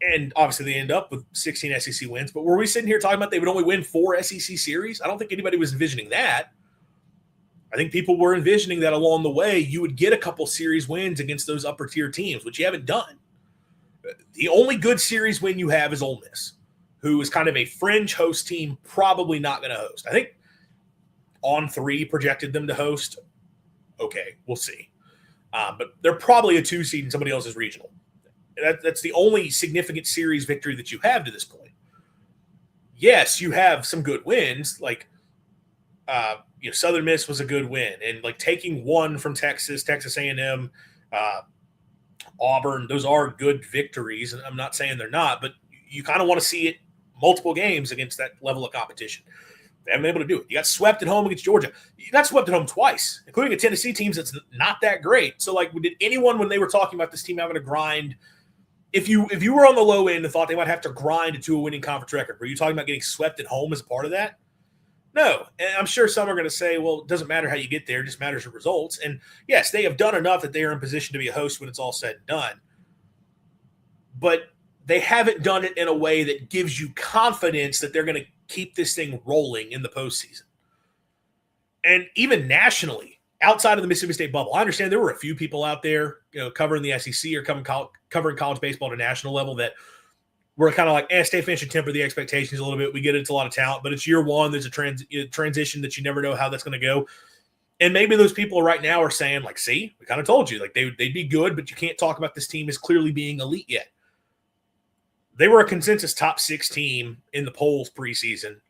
And obviously they end up with 16 SEC wins. But were we sitting here talking about they would only win 4 SEC series? I don't think anybody was envisioning that. I think people were envisioning that along the way you would get a couple series wins against those upper tier teams, which you haven't done. The only good series win you have is Ole Miss, who is kind of a fringe host team, probably not going to host. I think On3 projected them to host. Okay, we'll see. But they're probably a 2 seed in somebody else's regional. That's the only significant series victory that you have to this point. Yes, you have some good wins, like Southern Miss was a good win, and like taking 1 from Texas A&M, Auburn, those are good victories, and I'm not saying they're not, but you kind of want to see it multiple games against that level of competition. They haven't been able to do it. You got swept at home against Georgia. You got swept at home twice, including a Tennessee team that's not that great. So, like, did anyone, when they were talking about this team having to grind, if you were on the low end and thought they might have to grind to a winning conference record, were you talking about getting swept at home as a part of that? No. And I'm sure some are going to say, well, it doesn't matter how you get there. It just matters the results. And yes, they have done enough that they are in position to be a host when it's all said and done. But they haven't done it in a way that gives you confidence that they're going to keep this thing rolling in the postseason. And even nationally, outside of the Mississippi State bubble, I understand there were a few people out there, covering the SEC or covering college baseball at a national level that were kind of like, stay finished and temper the expectations a little bit. We get it. It's a lot of talent, but it's year one. There's a transition that you never know how that's going to go. And maybe those people right now are saying, like, see, we kind of told you, like, they'd be good, but you can't talk about this team as clearly being elite yet. They were a consensus top 6 team in the polls preseason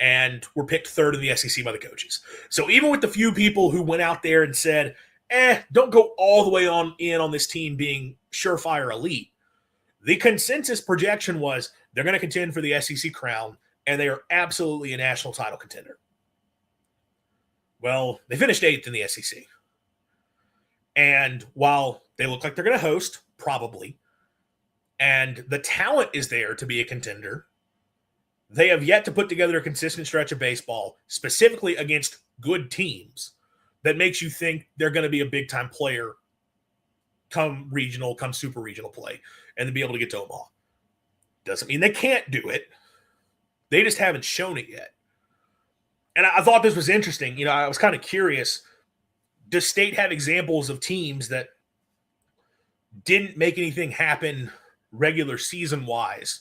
and were picked 3rd in the SEC by the coaches. So even with the few people who went out there and said, don't go all the way on this team being surefire elite, the consensus projection was they're going to contend for the SEC crown, and they are absolutely a national title contender. Well, they finished 8th in the SEC. And while they look like they're going to host, probably, and the talent is there to be a contender, they have yet to put together a consistent stretch of baseball, specifically against good teams, that makes you think they're going to be a big-time player come regional, come super regional play, and to be able to get to Omaha. Doesn't mean they can't do it. They just haven't shown it yet. And I thought this was interesting. I was kind of curious. Does State have examples of teams that didn't make anything happen regular season-wise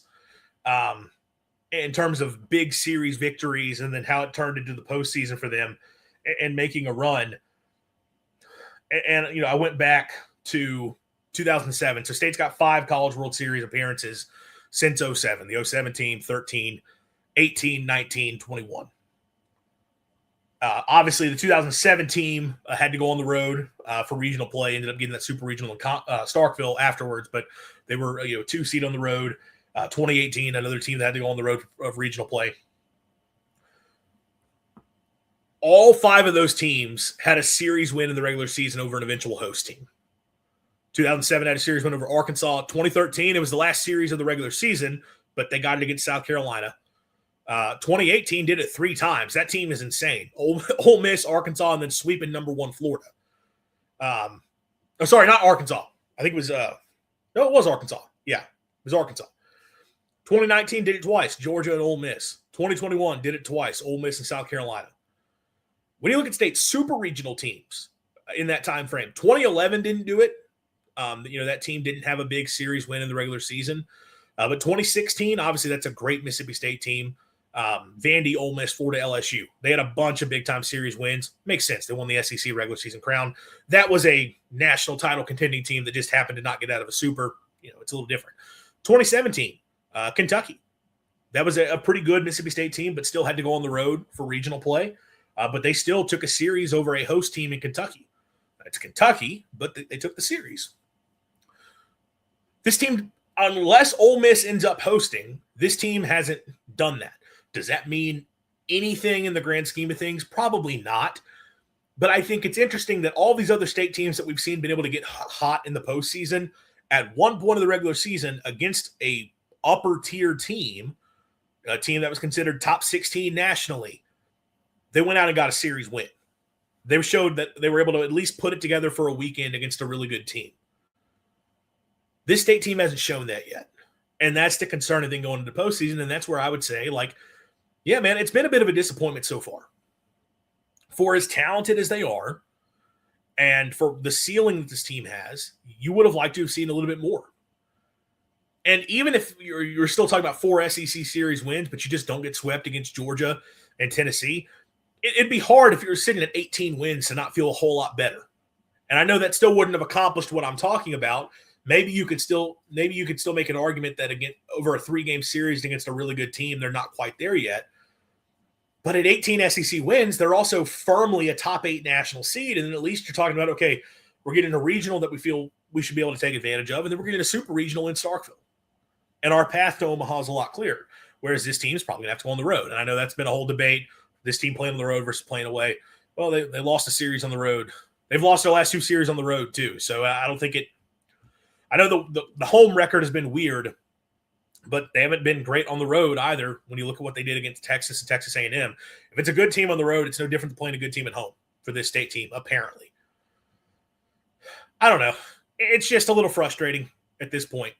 in terms of big series victories and then how it turned into the postseason for them and making a run? And I went back to 2007. So State's got 5 College World Series appearances since 07. The 07 team, 13, 18, 19, 21. Obviously, the 2007 team had to go on the road for regional play. Ended up getting that super regional in Starkville afterwards, but they were 2 seed on the road. 2018, another team that had to go on the road of regional play. All 5 of those teams had a series win in the regular season over an eventual host team. 2007 had a series win over Arkansas. 2013, it was the last series of the regular season, but they got it against South Carolina. 2018 did it 3 times. That team is insane. Ole Miss, Arkansas, and then sweeping number 1 Florida. Sorry, not Arkansas. I think it was no, it was Arkansas. Yeah, it was Arkansas. 2019 did it twice, Georgia and Ole Miss. 2021 did it twice, Ole Miss and South Carolina. When you look at state super regional teams in that time frame, 2011 didn't do it. That team didn't have a big series win in the regular season. But 2016, obviously, that's a great Mississippi State team. Vandy, Ole Miss, Florida, LSU. They had a bunch of big-time series wins. Makes sense. They won the SEC regular season crown. That was a national title contending team that just happened to not get out of a super. It's a little different. 2017, Kentucky. That was a pretty good Mississippi State team, but still had to go on the road for regional play. But they still took a series over a host team in Kentucky. It's Kentucky, but they took the series. This team, unless Ole Miss ends up hosting, this team hasn't done that. Does that mean anything in the grand scheme of things? Probably not. But I think it's interesting that all these other state teams that we've seen been able to get hot in the postseason at one point of the regular season against a upper tier team, a team that was considered top 16 nationally, they went out and got a series win. They showed that they were able to at least put it together for a weekend against a really good team. This state team hasn't shown that yet. And that's the concerning thing going into the postseason. And that's where I would say, yeah, man, it's been a bit of a disappointment so far. For as talented as they are, and for the ceiling that this team has, you would have liked to have seen a little bit more. And even if you're still talking about 4 SEC series wins, but you just don't get swept against Georgia and Tennessee, it'd be hard if you were sitting at 18 wins to not feel a whole lot better. And I know that still wouldn't have accomplished what I'm talking about. Maybe you could still make an argument that again over a 3-game series against a really good team, they're not quite there yet. But at 18 SEC wins, they're also firmly a top 8 national seed. And then at least you're talking about, okay, we're getting a regional that we feel we should be able to take advantage of. And then we're getting a super regional in Starkville. And our path to Omaha is a lot clearer. Whereas this team's probably going to have to go on the road. And I know that's been a whole debate. This team playing on the road versus playing away. Well, they lost a series on the road. They've lost their last 2 series on the road too. So I don't think I know the home record has been weird, but they haven't been great on the road either when you look at what they did against Texas and Texas A&M. If it's a good team on the road, it's no different than playing a good team at home for this state team, apparently. I don't know. It's just a little frustrating at this point.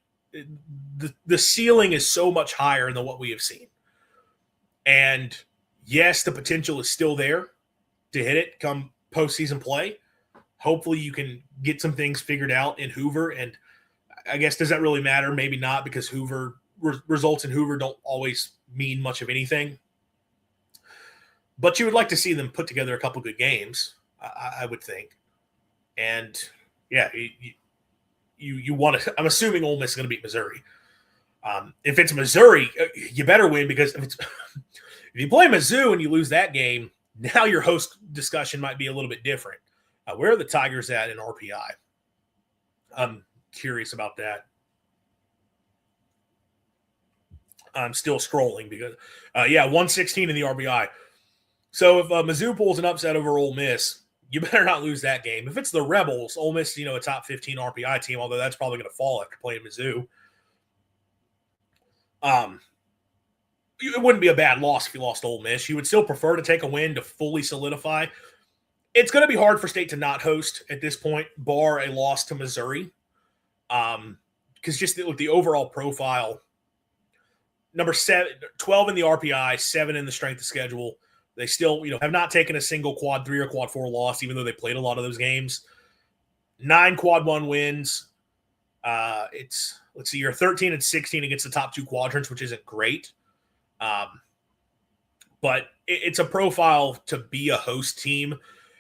The ceiling is so much higher than what we have seen. And yes, the potential is still there to hit it come postseason play. Hopefully you can get some things figured out in Hoover. And I guess, does that really matter? Maybe not, because Hoover results in Hoover don't always mean much of anything. But you would like to see them put together a couple good games, I would think. And yeah, you want to. I'm assuming Ole Miss is going to beat Missouri. If it's Missouri, you better win, because if you play Mizzou and you lose that game, now your host discussion might be a little bit different. Where are the Tigers at in RPI? I'm curious about that. I'm still scrolling because, 116 in the RBI. So if Mizzou pulls an upset over Ole Miss, you better not lose that game. If it's the Rebels, Ole Miss, a top 15 RPI team, although that's probably going to fall after playing Mizzou. It wouldn't be a bad loss if you lost Ole Miss. You would still prefer to take a win to fully solidify. It's going to be hard for State to not host at this point, bar a loss to Missouri. Because just with the overall profile, number 12 in the RPI, 7 in the strength of schedule. They still, have not taken a single quad 3 or quad 4 loss, even though they played a lot of those games. 9 quad 1 wins. You're 13 and 16 against the top 2 quadrants, which isn't great. But it's a profile to be a host team.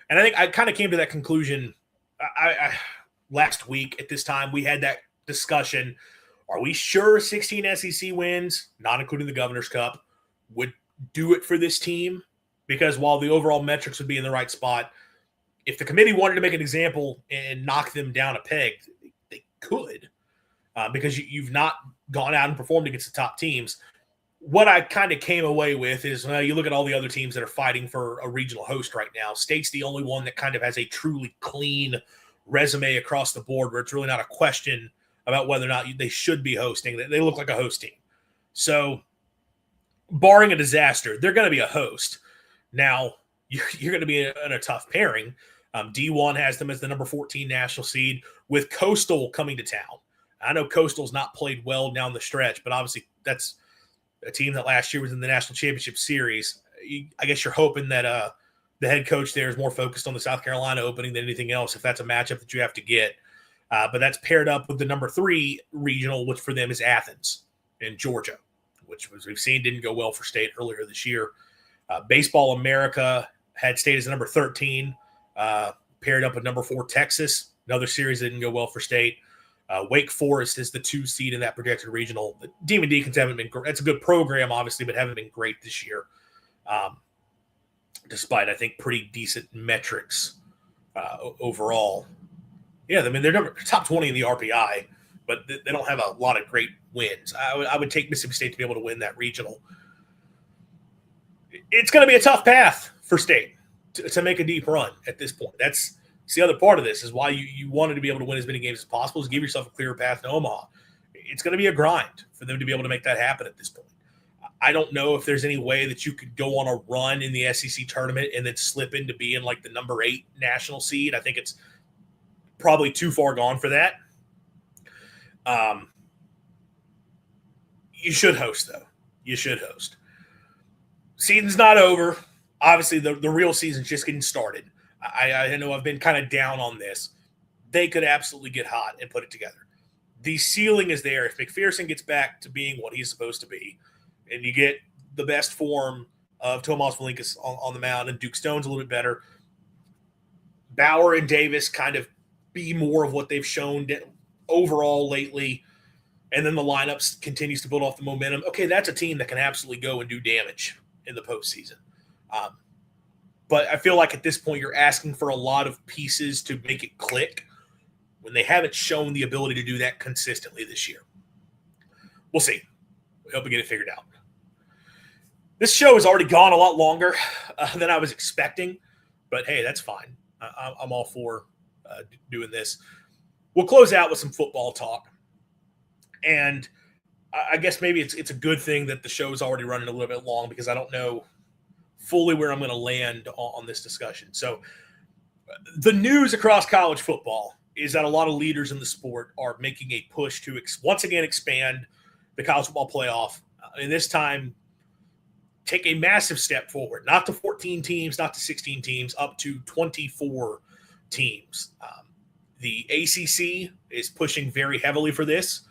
And I think I kind of came to that conclusion I last week at this time. We had that discussion. Are we sure 16 SEC wins, not including the Governor's Cup, would do it for this team? because while the overall metrics would be in the right spot, if the committee wanted to make an example and knock them down a peg, they could, because you've not gone out and performed against the top teams. What I kind of came away with is, you look at all the other teams that are fighting for a regional host right now. State's the only one that kind of has a truly clean resume across the board, where it's really not a question about whether or not they should be hosting. They look like a host team. So, barring a disaster, they're going to be a host. Now, you're going to be in a tough pairing. D1 has them as the number 14 national seed, with Coastal coming to town. I know Coastal's not played well down the stretch, but obviously that's a team that last year was in the national championship series. I guess you're hoping that the head coach there is more focused on the South Carolina opening than anything else, if that's a matchup that you have to get. But that's paired up with the number 3 regional, which for them is Athens in Georgia, which, as we've seen, didn't go well for State earlier this year. Baseball America had State as number 13, paired up with number 4 Texas, another series that didn't go well for State. Wake Forest is the 2 seed in that projected regional. The Demon Deacons haven't been great. That's a good program, obviously, but haven't been great this year, despite, I think, pretty decent metrics overall. Yeah, I mean, they're top 20 in the RPI, but they don't have a lot of great wins. I would take Mississippi State to be able to win that regional. It's going to be a tough path for State to make a deep run at this point. That's the other part of this, is why you wanted to be able to win as many games as possible, is give yourself a clearer path to Omaha. It's going to be a grind for them to be able to make that happen at this point. I don't know if there's any way that you could go on a run in the SEC tournament and then slip into being like the number 8 national seed. I think it's probably too far gone for that. You should host, though. You should host. Season's not over. Obviously, the real season's just getting started. I know I've been kind of down on this. They could absolutely get hot and put it together. The ceiling is there. If McPherson gets back to being what he's supposed to be, and you get the best form of Tomas Valinkas on the mound, and Duke Stone's a little bit better, Bauer and Davis kind of be more of what they've shown overall lately, and then the lineups continues to build off the momentum. Okay, that's a team that can absolutely go and do damage in the postseason. But I feel like at this point you're asking for a lot of pieces to make it click when they haven't shown the ability to do that consistently this year. We'll see. We hope we get it figured out. This show has already gone a lot longer than I was expecting, but hey, that's fine. I'm all for doing this. We'll close out with some football talk. And I guess maybe it's a good thing that the show is already running a little bit long, because I don't know fully where I'm going to land on this discussion. So the news across college football is that a lot of leaders in the sport are making a push to once again expand the college football playoff, and this time take a massive step forward, not to 14 teams, not to 16 teams, up to 24 teams. The ACC is pushing very heavily for this.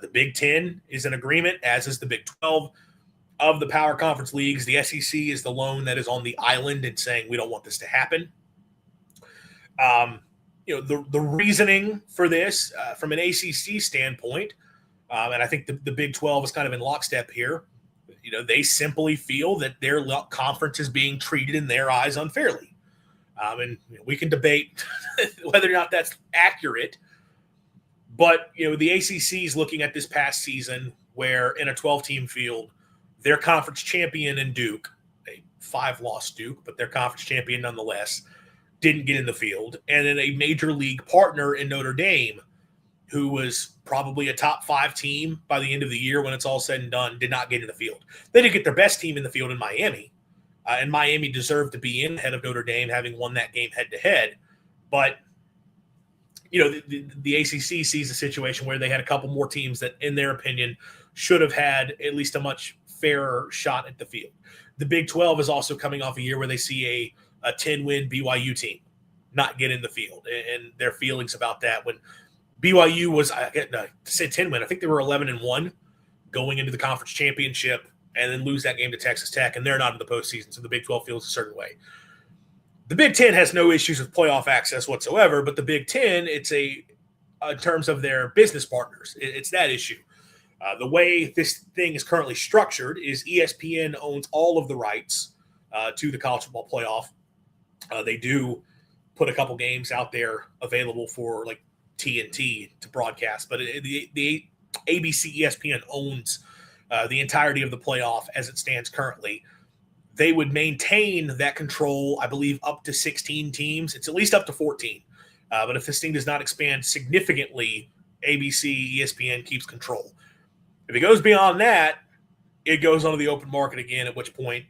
The Big Ten is in agreement, as is the Big 12. Of the power conference leagues, the SEC is the lone that is on the island and saying we don't want this to happen. The reasoning for this from an ACC standpoint, and I think the Big 12 is kind of in lockstep here. They simply feel that their conference is being treated in their eyes unfairly. And we can debate whether or not that's accurate. But, the ACC is looking at this past season where in a 12-team field, their conference champion in Duke, a 5-loss Duke, but their conference champion nonetheless, didn't get in the field. And then a major league partner in Notre Dame, who was probably a top 5 team by the end of the year when it's all said and done, did not get in the field. They did get their best team in the field in Miami, and Miami deserved to be in ahead of Notre Dame, having won that game head-to-head. But, the ACC sees a situation where they had a couple more teams that, in their opinion, should have had at least a much fairer shot at the field. The Big 12 is also coming off a year where they see a 10-win BYU team not get in the field, and their feelings about that. When BYU was, to say 10-win, I think they were 11-1 going into the conference championship, and then lose that game to Texas Tech, and they're not in the postseason, so the Big 12 feels a certain way. The Big 10 has no issues with playoff access whatsoever, but the Big 10, it's in terms of their business partners, it's that issue. The way this thing is currently structured is ESPN owns all of the rights to the college football playoff. They do put a couple games out there available for like TNT to broadcast, but the ABC ESPN owns the entirety of the playoff as it stands currently. They would maintain that control, I believe, up to 16 teams. It's at least up to 14. But if this thing does not expand significantly, ABC, ESPN keeps control. If it goes beyond that, it goes onto the open market again, at which point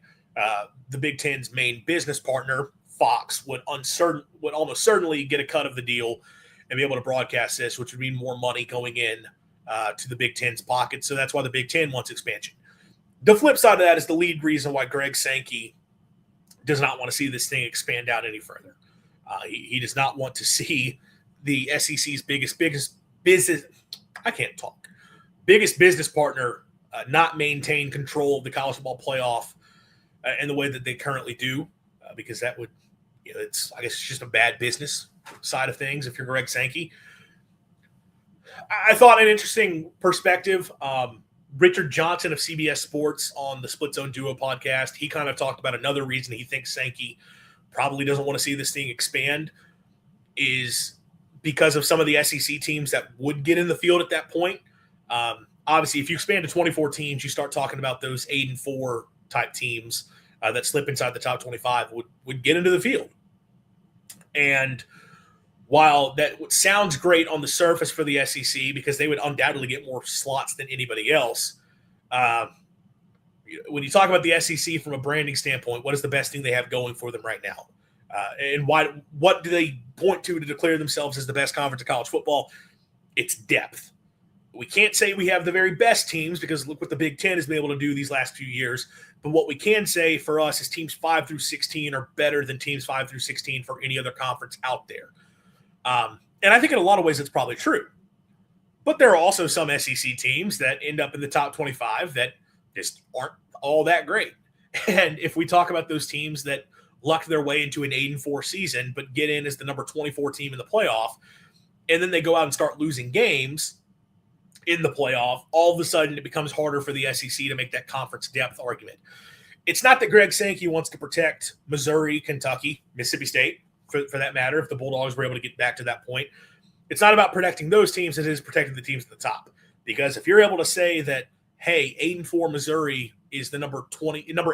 the Big Ten's main business partner, Fox, would almost certainly get a cut of the deal and be able to broadcast this, which would mean more money going in to the Big Ten's pocket. So that's why the Big Ten wants expansion. The flip side of that is the lead reason why Greg Sankey does not want to see this thing expand out any further. He does not want to see the SEC's biggest business partner not maintain control of the college football playoff in the way that they currently do, because that would, I guess it's just a bad business side of things if you're Greg Sankey. I thought an interesting perspective. Richard Johnson of CBS Sports on the Split Zone Duo podcast, he kind of talked about another reason he thinks Sankey probably doesn't want to see this thing expand is because of some of the SEC teams that would get in the field at that point. Obviously, if you expand to 24 teams, you start talking about those 8-4 type teams that slip inside the top 25 would get into the field. And while that sounds great on the surface for the SEC because they would undoubtedly get more slots than anybody else, when you talk about the SEC from a branding standpoint, what is the best thing they have going for them right now? And what do they point to declare themselves as the best conference of college football? It's depth. We can't say we have the very best teams because look what the Big Ten has been able to do these last few years. But what we can say for us is teams 5 through 16 are better than teams 5 through 16 for any other conference out there. And I think in a lot of ways it's probably true. But there are also some SEC teams that end up in the top 25 that just aren't all that great. And if we talk about those teams that lucked their way into an 8-4 season but get in as the number 24 team in the playoff, and then they go out and start losing games in the playoff, all of a sudden it becomes harder for the SEC to make that conference depth argument. It's not that Greg Sankey wants to protect Missouri, Kentucky, Mississippi State, for that matter, if the Bulldogs were able to get back to that point. It's not about protecting those teams. It is protecting the teams at the top. Because if you're able to say that, hey, 8-4 Missouri is the number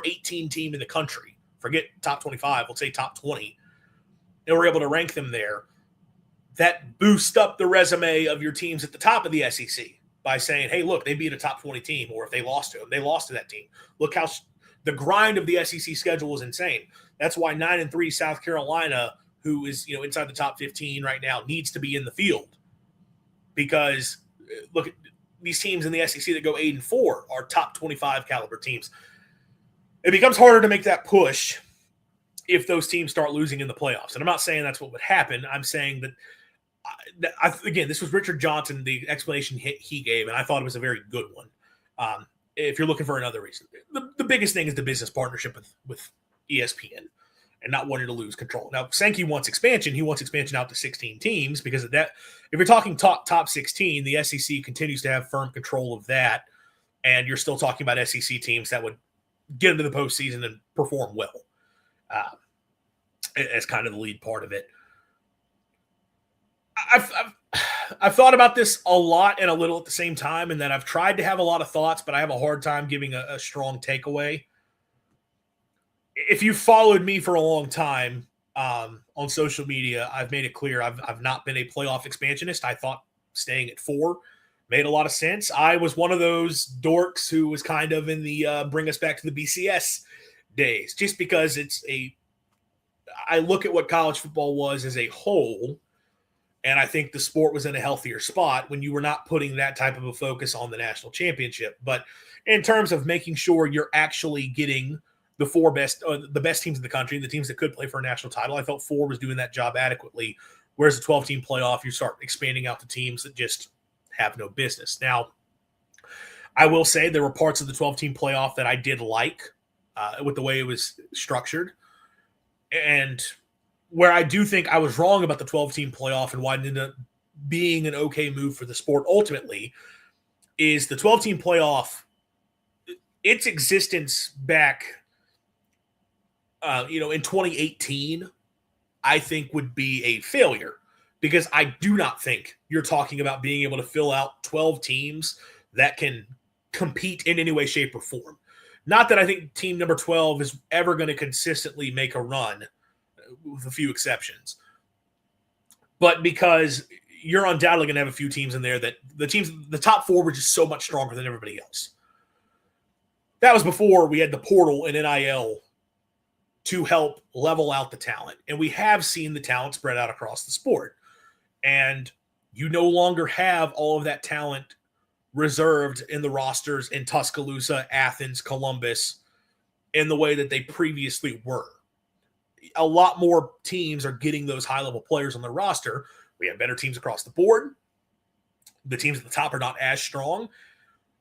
18 team in the country, forget top 25, let's say top 20, and we're able to rank them there, that boosts up the resume of your teams at the top of the SEC by saying, hey, look, they beat a top 20 team, or if they lost to them, they lost to that team. Look how the grind of the SEC schedule is insane. That's why 9-3 South Carolina, who is inside the top 15 right now, needs to be in the field. Because look at these teams in the SEC that go 8-4 are top 25 caliber teams. It becomes harder to make that push if those teams start losing in the playoffs. And I'm not saying that's what would happen. I'm saying that, again, this was Richard Johnson, the explanation he gave, and I thought it was a very good one. If you're looking for another reason, the biggest thing is the business partnership with ESPN and not wanting to lose control. Now, Sankey wants expansion. He wants expansion out to 16 teams because of that. If you're talking top 16, the SEC continues to have firm control of that, and you're still talking about SEC teams that would get into the postseason and perform well as kind of the lead part of it. I've thought about this a lot and a little at the same time, and that I've tried to have a lot of thoughts, but I have a hard time giving a strong takeaway. If you followed me for a long time on social media, I've made it clear I've not been a playoff expansionist. I thought staying at 4 made a lot of sense. I was one of those dorks who was kind of in the bring us back to the BCS days, just because I look at what college football was as a whole, and I think the sport was in a healthier spot when you were not putting that type of a focus on the national championship. But in terms of making sure you're actually getting the best teams in the country, the teams that could play for a national title, I felt 4 was doing that job adequately. Whereas the 12-team playoff, you start expanding out to teams that just have no business. Now, I will say there were parts of the 12-team playoff that I did like with the way it was structured. And where I do think I was wrong about the 12-team playoff and why it ended up being an okay move for the sport ultimately is the 12-team playoff, its existence back in 2018, I think would be a failure because I do not think you're talking about being able to fill out 12 teams that can compete in any way, shape, or form. Not that I think team number 12 is ever going to consistently make a run, with a few exceptions, but because you're undoubtedly going to have a few teams in there that the top four were just so much stronger than everybody else. That was before we had the portal and NIL to help level out the talent. And we have seen the talent spread out across the sport. And you no longer have all of that talent reserved in the rosters in Tuscaloosa, Athens, Columbus, in the way that they previously were. A lot more teams are getting those high-level players on their roster. We have better teams across the board. The teams at the top are not as strong.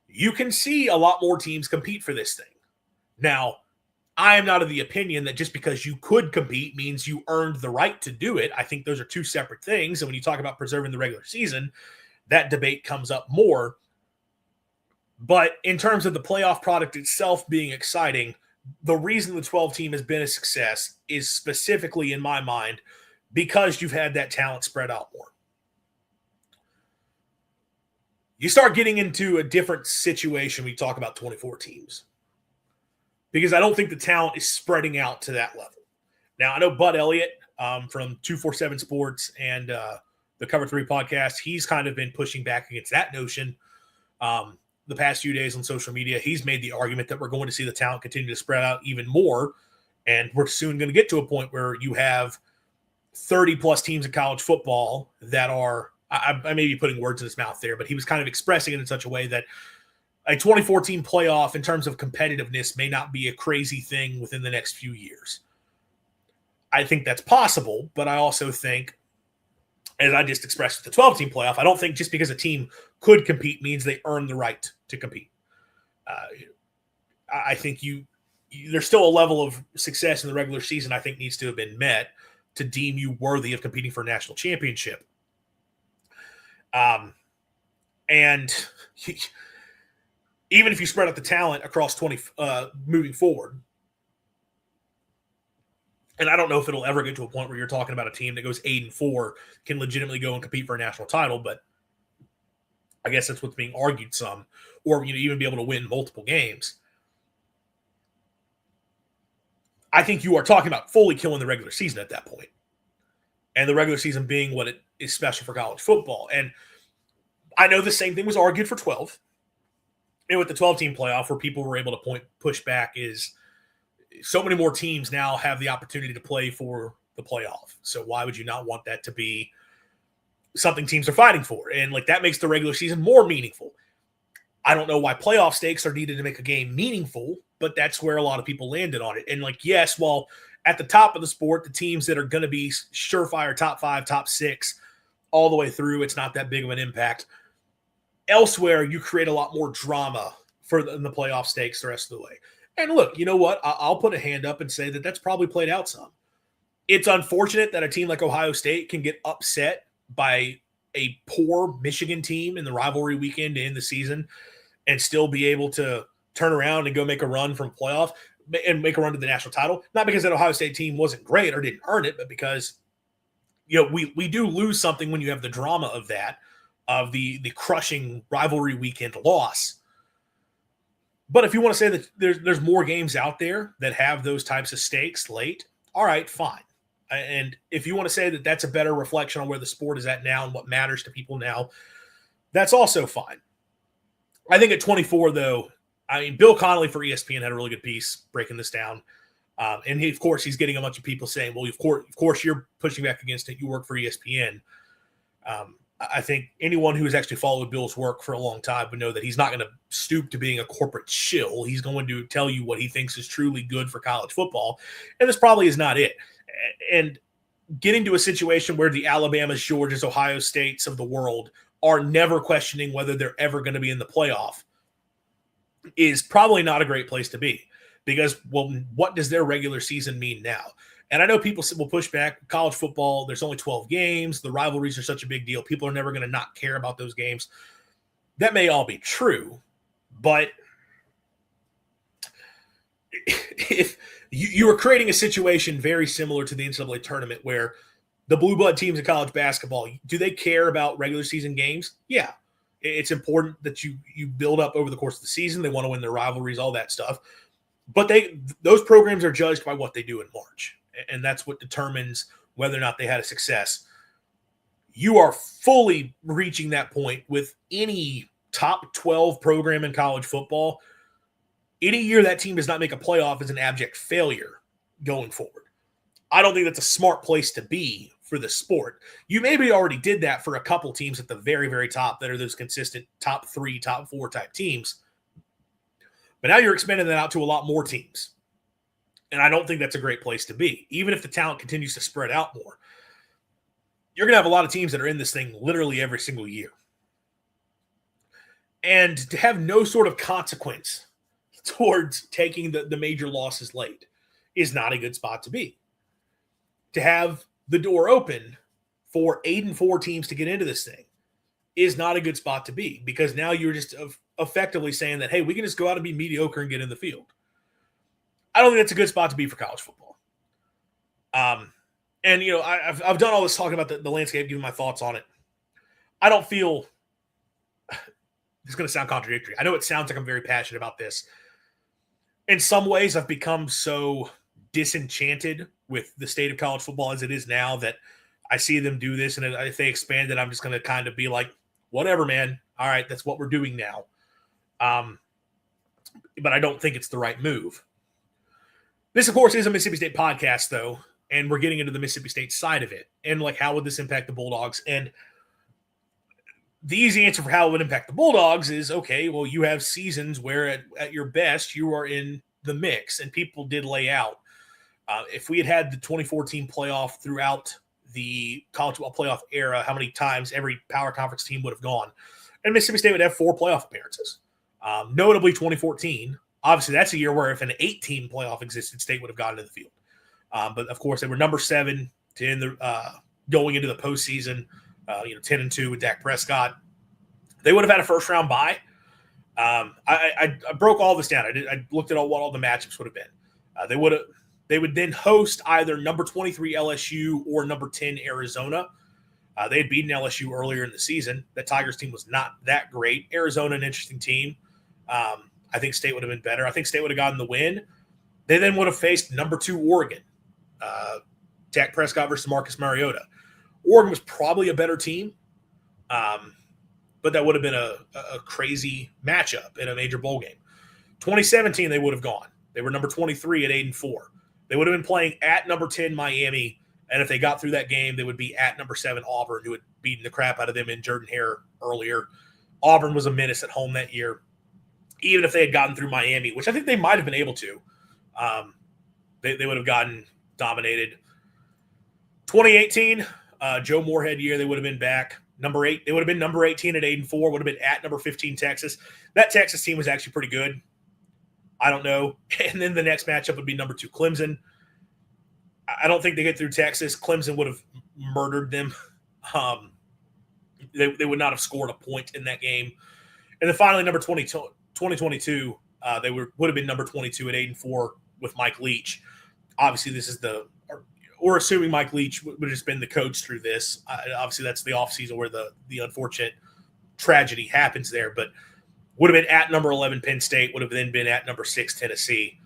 You can see a lot more teams compete for this thing. Now, I am not of the opinion that just because you could compete means you earned the right to do it. I think those are two separate things. And when you talk about preserving the regular season, that debate comes up more. But in terms of the playoff product itself being exciting, the reason the 12 team has been a success is specifically, in my mind, because you've had that talent spread out more. You start getting into a different situation when you talk about 24 teams, because I don't think the talent is spreading out to that level. Now, I know Bud Elliott from 247 Sports and the Cover 3 podcast, he's kind of been pushing back against that notion the past few days on social media. He's made the argument that we're going to see the talent continue to spread out even more, and we're soon going to get to a point where you have 30-plus teams in college football that are – I may be putting words in his mouth there, but he was kind of expressing it in such a way that a 2014 playoff in terms of competitiveness may not be a crazy thing within the next few years. I think that's possible, but I also think, as I just expressed with the 12-team playoff, I don't think just because a team could compete means they earn the right to compete. I think there's still a level of success in the regular season I think needs to have been met to deem you worthy of competing for a national championship. And even if you spread out the talent across 20 moving forward, and I don't know if it'll ever get to a point where you're talking about a team that goes 8-4 can legitimately go and compete for a national title, but I guess that's what's being argued some, or even be able to win multiple games. I think you are talking about fully killing the regular season at that point, and the regular season being what it is special for college football. And I know the same thing was argued for 12, and with the 12-team playoff, where people were able to push back is so many more teams now have the opportunity to play for the playoff. So why would you not want that to be something teams are fighting for? And that makes the regular season more meaningful. I don't know why playoff stakes are needed to make a game meaningful, but that's where a lot of people landed on it. And yes, while at the top of the sport, the teams that are going to be surefire top 5, top 6, all the way through, it's not that big of an impact. Elsewhere, you create a lot more drama in the playoff stakes the rest of the way. And look, you know what? I'll put a hand up and say that that's probably played out some. It's unfortunate that a team like Ohio State can get upset by a poor Michigan team in the rivalry weekend to end the season and still be able to turn around and go make a run from playoff and make a run to the national title. Not because that Ohio State team wasn't great or didn't earn it, but because we do lose something when you have the drama of that, of the crushing rivalry weekend loss. But if you want to say that there's more games out there that have those types of stakes late, all right, fine. And if you want to say that that's a better reflection on where the sport is at now and what matters to people now, that's also fine. I think at 24, though, Bill Connolly for ESPN had a really good piece breaking this down. And of course, he's getting a bunch of people saying, well, of course you're pushing back against it. You work for ESPN. I think anyone who has actually followed Bill's work for a long time would know that he's not going to stoop to being a corporate shill. He's going to tell you what he thinks is truly good for college football. And this probably is not it. And getting to a situation where the Alabamas, Georgias, Ohio States of the world are never questioning whether they're ever going to be in the playoff is probably not a great place to be. Because, well, what does their regular season mean now? And I know people will push back. College football, there's only 12 games. The rivalries are such a big deal. People are never going to not care about those games. That may all be true, but if you were creating a situation very similar to the NCAA tournament where the blue blood teams in college basketball, do they care about regular season games? Yeah. It's important that you build up over the course of the season. They want to win their rivalries, all that stuff. But those programs are judged by what they do in March, and that's what determines whether or not they had a success. You are fully reaching that point with any top 12 program in college football. Any year that team does not make a playoff is an abject failure going forward. I don't think that's a smart place to be for the sport. You maybe already did that for a couple teams at the very, very top that are those consistent top 3, top 4 type teams. But now you're expanding that out to a lot more teams. And I don't think that's a great place to be. Even if the talent continues to spread out more, you're going to have a lot of teams that are in this thing literally every single year. And to have no sort of consequence towards taking the major losses late is not a good spot to be. To have the door open for 8-4 teams to get into this thing is not a good spot to be, because now you're just effectively saying that, hey, we can just go out and be mediocre and get in the field. I don't think that's a good spot to be for college football. And, I've done all this talking about the landscape, giving my thoughts on it. I don't feel – it's going to sound contradictory. I know it sounds like I'm very passionate about this. In some ways, I've become so disenchanted with the state of college football as it is now that I see them do this, and if they expand it, I'm just going to kind of be like, whatever, man. All right, that's what we're doing now. But I don't think it's the right move. This, of course, is a Mississippi State podcast, though, and we're getting into the Mississippi State side of it. And, how would this impact the Bulldogs? And the easy answer for how it would impact the Bulldogs is, okay, well, you have seasons where at your best you are in the mix, and people did lay out. If we had the 2014 playoff throughout the college football playoff era, how many times every power conference team would have gone? And Mississippi State would have 4 playoff appearances. Notably 2014. Obviously, that's a year where if an 8-team playoff existed, State would have gotten to the field. But, of course, they were number 7 to end going into the postseason, 10-2 with Dak Prescott. They would have had a first-round bye. I broke all this down. I looked at what all the matchups would have been. They would then host either number 23 LSU or number 10 Arizona. They had beaten LSU earlier in the season. That Tigers team was not that great. Arizona, an interesting team. I think State would have been better. I think State would have gotten the win. They then would have faced number 2 Oregon. Dak Prescott versus Marcus Mariota. Oregon was probably a better team, but that would have been a crazy matchup in a major bowl game. 2017, they would have gone. They were number 23 at 8-4. They would have been playing at number 10 Miami, and if they got through that game, they would be at number 7 Auburn, who had beaten the crap out of them in Jordan-Hare earlier. Auburn was a menace at home that year. Even if they had gotten through Miami, which I think they might have been able to, they would have gotten dominated. 2018, Joe Moorhead year, they would have been back. Number 8, they would have been number 18 at 8-4, would have been at number 15 Texas. That Texas team was actually pretty good. I don't know. And then the next matchup would be number 2 Clemson. I don't think they get through Texas. Clemson would have murdered them. They would not have scored a point in that game. And then finally, number 2022, they would have been number 22 at 8-4 with Mike Leach. Obviously, this is we're assuming Mike Leach would have just been the coach through this. Obviously, that's the offseason where the unfortunate tragedy happens there. But would have been at number 11 Penn State, would have then been at number 6 Tennessee.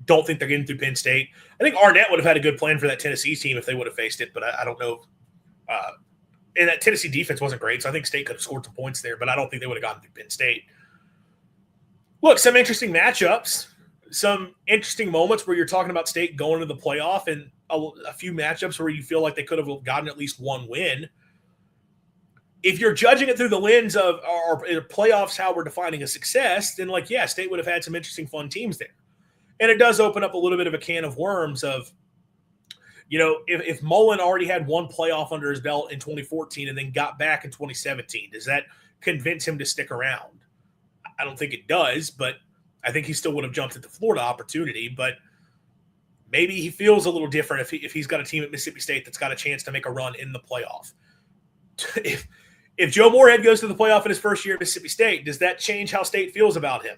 Don't think they're getting through Penn State. I think Arnett would have had a good plan for that Tennessee team if they would have faced it, but I don't know. And that Tennessee defense wasn't great, so I think State could have scored some points there, but I don't think they would have gotten through Penn State. Look, some interesting matchups, some interesting moments where you're talking about State going to the playoff, and a few matchups where you feel like they could have gotten at least one win. If you're judging it through the lens of our playoffs, how we're defining a success, then State would have had some interesting, fun teams there. And it does open up a little bit of a can of worms of, if Mullen already had one playoff under his belt in 2014 and then got back in 2017, does that convince him to stick around? I don't think it does, but I think he still would have jumped at the Florida opportunity. But maybe he feels a little different if he's got a team at Mississippi State that's got a chance to make a run in the playoff. If Joe Moorhead goes to the playoff in his first year at Mississippi State, does that change how State feels about him?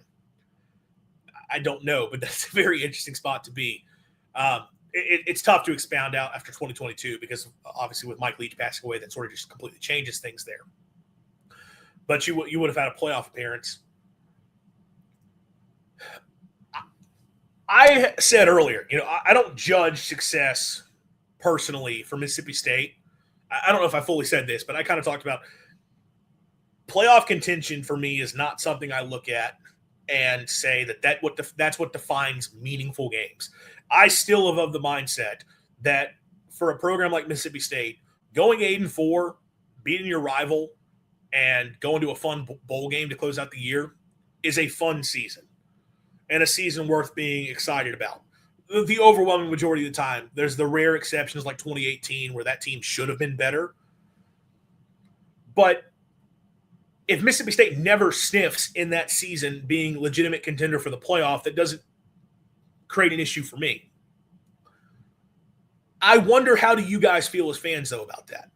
I don't know, but that's a very interesting spot to be. It's tough to expound out after 2022 because obviously with Mike Leach passing away, that sort of just completely changes things there. But you would have had a playoff appearance. I said earlier, I don't judge success personally for Mississippi State. I don't know if I fully said this, but I kind of talked about playoff contention for me is not something I look at and say that's what defines meaningful games. I still am of the mindset that for a program like Mississippi State, going 8-4, beating your rival, and going to a fun bowl game to close out the year is a fun season and a season worth being excited about. The overwhelming majority of the time, there's the rare exceptions like 2018 where that team should have been better. But if Mississippi State never sniffs in that season being legitimate contender for the playoff, that doesn't create an issue for me. I wonder, how do you guys feel as fans, though, about that?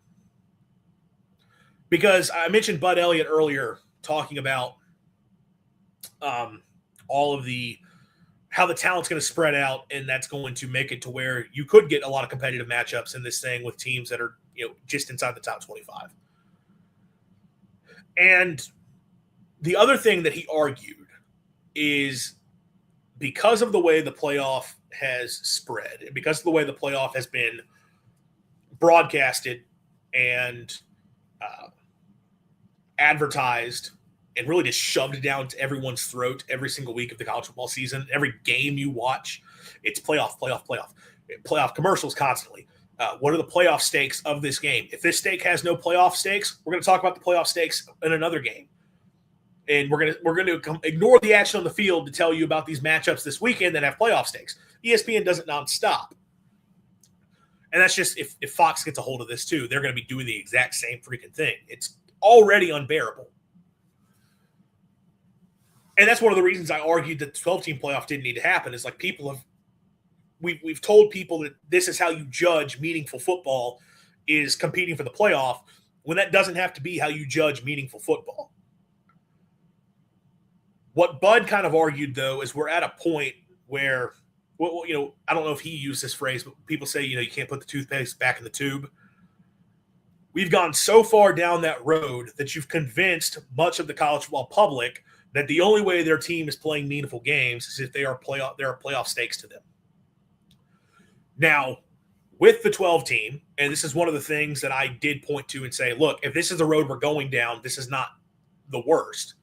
Because I mentioned Bud Elliott earlier talking about all of how the talent's going to spread out, and that's going to make it to where you could get a lot of competitive matchups in this thing with teams that are just inside the top 25. And the other thing that he argued is because of the way the playoff has spread and because of the way the playoff has been broadcasted and advertised and really just shoved down to everyone's throat every single week of the college football season, every game you watch, it's playoff commercials constantly. What are the playoff stakes of this game? If this stake has no playoff stakes, we're going to talk about the playoff stakes in another game. And we're going to ignore the action on the field to tell you about these matchups this weekend that have playoff stakes. ESPN does it nonstop. And that's just, if Fox gets a hold of this too, they're going to be doing the exact same freaking thing. It's already unbearable. And that's one of the reasons I argued that the 12-team playoff didn't need to happen, is like we've told people that this is how you judge meaningful football, is competing for the playoff, when that doesn't have to be how you judge meaningful football. What Bud kind of argued, though, is we're at a point where, I don't know if he used this phrase, but people say, you can't put the toothpaste back in the tube. We've gone so far down that road that you've convinced much of the college football public that the only way their team is playing meaningful games is if there are playoff stakes to them. Now, with the 12-team, and this is one of the things that I did point to and say, look, if this is the road we're going down, this is not the worst.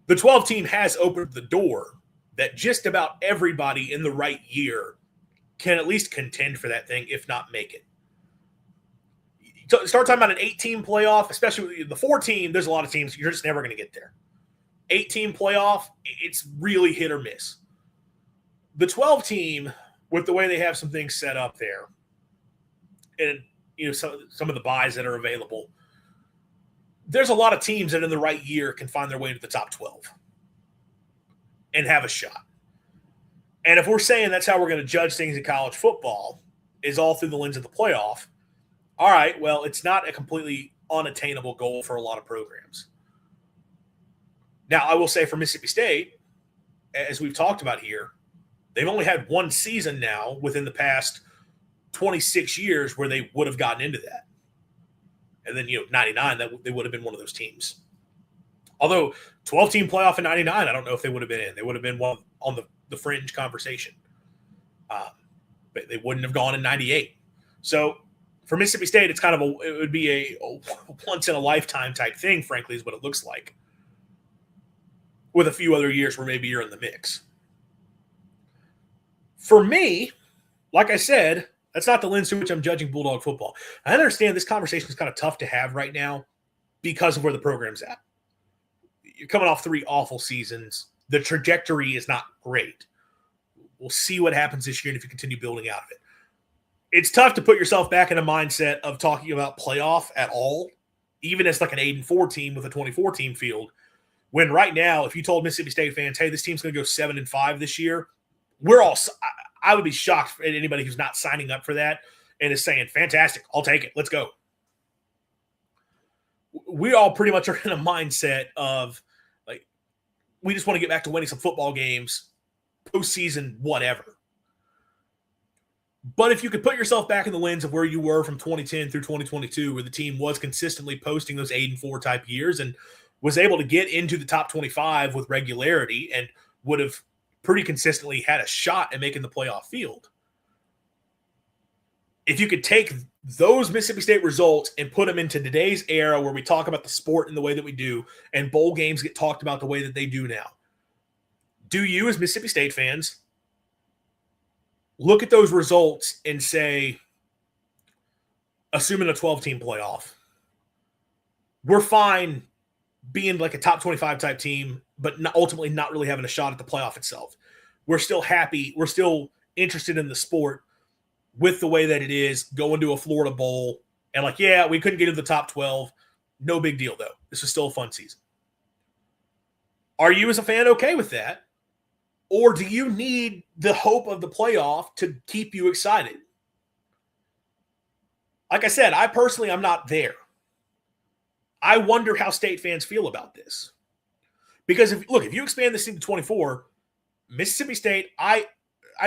The 12-team has opened the door that just about everybody in the right year can at least contend for that thing, if not make it. Start talking about an 8-team playoff, especially the 4-team, there's a lot of teams, you're just never going to get there. 8-team playoff, it's really hit or miss. The 12-team, with the way they have some things set up there, and some of the buys that are available, there's a lot of teams that in the right year can find their way to the top 12 and have a shot. And if we're saying that's how we're going to judge things in college football, is all through the lens of the playoff, all right, well, it's not a completely unattainable goal for a lot of programs. Now, I will say for Mississippi State, as we've talked about here, they've only had one season now within the past 26 years where they would have gotten into that. And then, 99, they would have been one of those teams. Although 12-team playoff in 99, I don't know if they would have been in. They would have been one on the fringe conversation. But they wouldn't have gone in 98. So for Mississippi State, it's kind of it would be a once-in-a-lifetime type thing, frankly, is what it looks like. With a few other years where maybe you're in the mix. For me, like I said, that's not the lens through which I'm judging Bulldog football. I understand this conversation is kind of tough to have right now because of where the program's at. You're coming off 3 awful seasons. The trajectory is not great. We'll see what happens this year and if you continue building out of it. It's tough to put yourself back in a mindset of talking about playoff at all, even as like an 8-4 team with a 24-team field, when right now, if you told Mississippi State fans, hey, this team's going to go 7-5 this year, I would be shocked at anybody who's not signing up for that and is saying, fantastic, I'll take it, let's go. We all pretty much are in a mindset of, like, we just want to get back to winning some football games, postseason, whatever. But if you could put yourself back in the lens of where you were from 2010 through 2022, where the team was consistently posting those 8-4 type years and was able to get into the top 25 with regularity and would have pretty consistently had a shot at making the playoff field. If you could take those Mississippi State results and put them into today's era where we talk about the sport in the way that we do and bowl games get talked about the way that they do now, do you as Mississippi State fans look at those results and say, assuming a 12-team playoff, we're fine being like a top 25 type team, but ultimately not really having a shot at the playoff itself. We're still happy. We're still interested in the sport with the way that it is, going to a Florida Bowl. And like, yeah, we couldn't get into the top 12. No big deal, though. This is still a fun season. Are you as a fan okay with that? Or do you need the hope of the playoff to keep you excited? Like I said, I personally, I'm not there. I wonder how State fans feel about this. Because if you expand this thing to 24, Mississippi State, I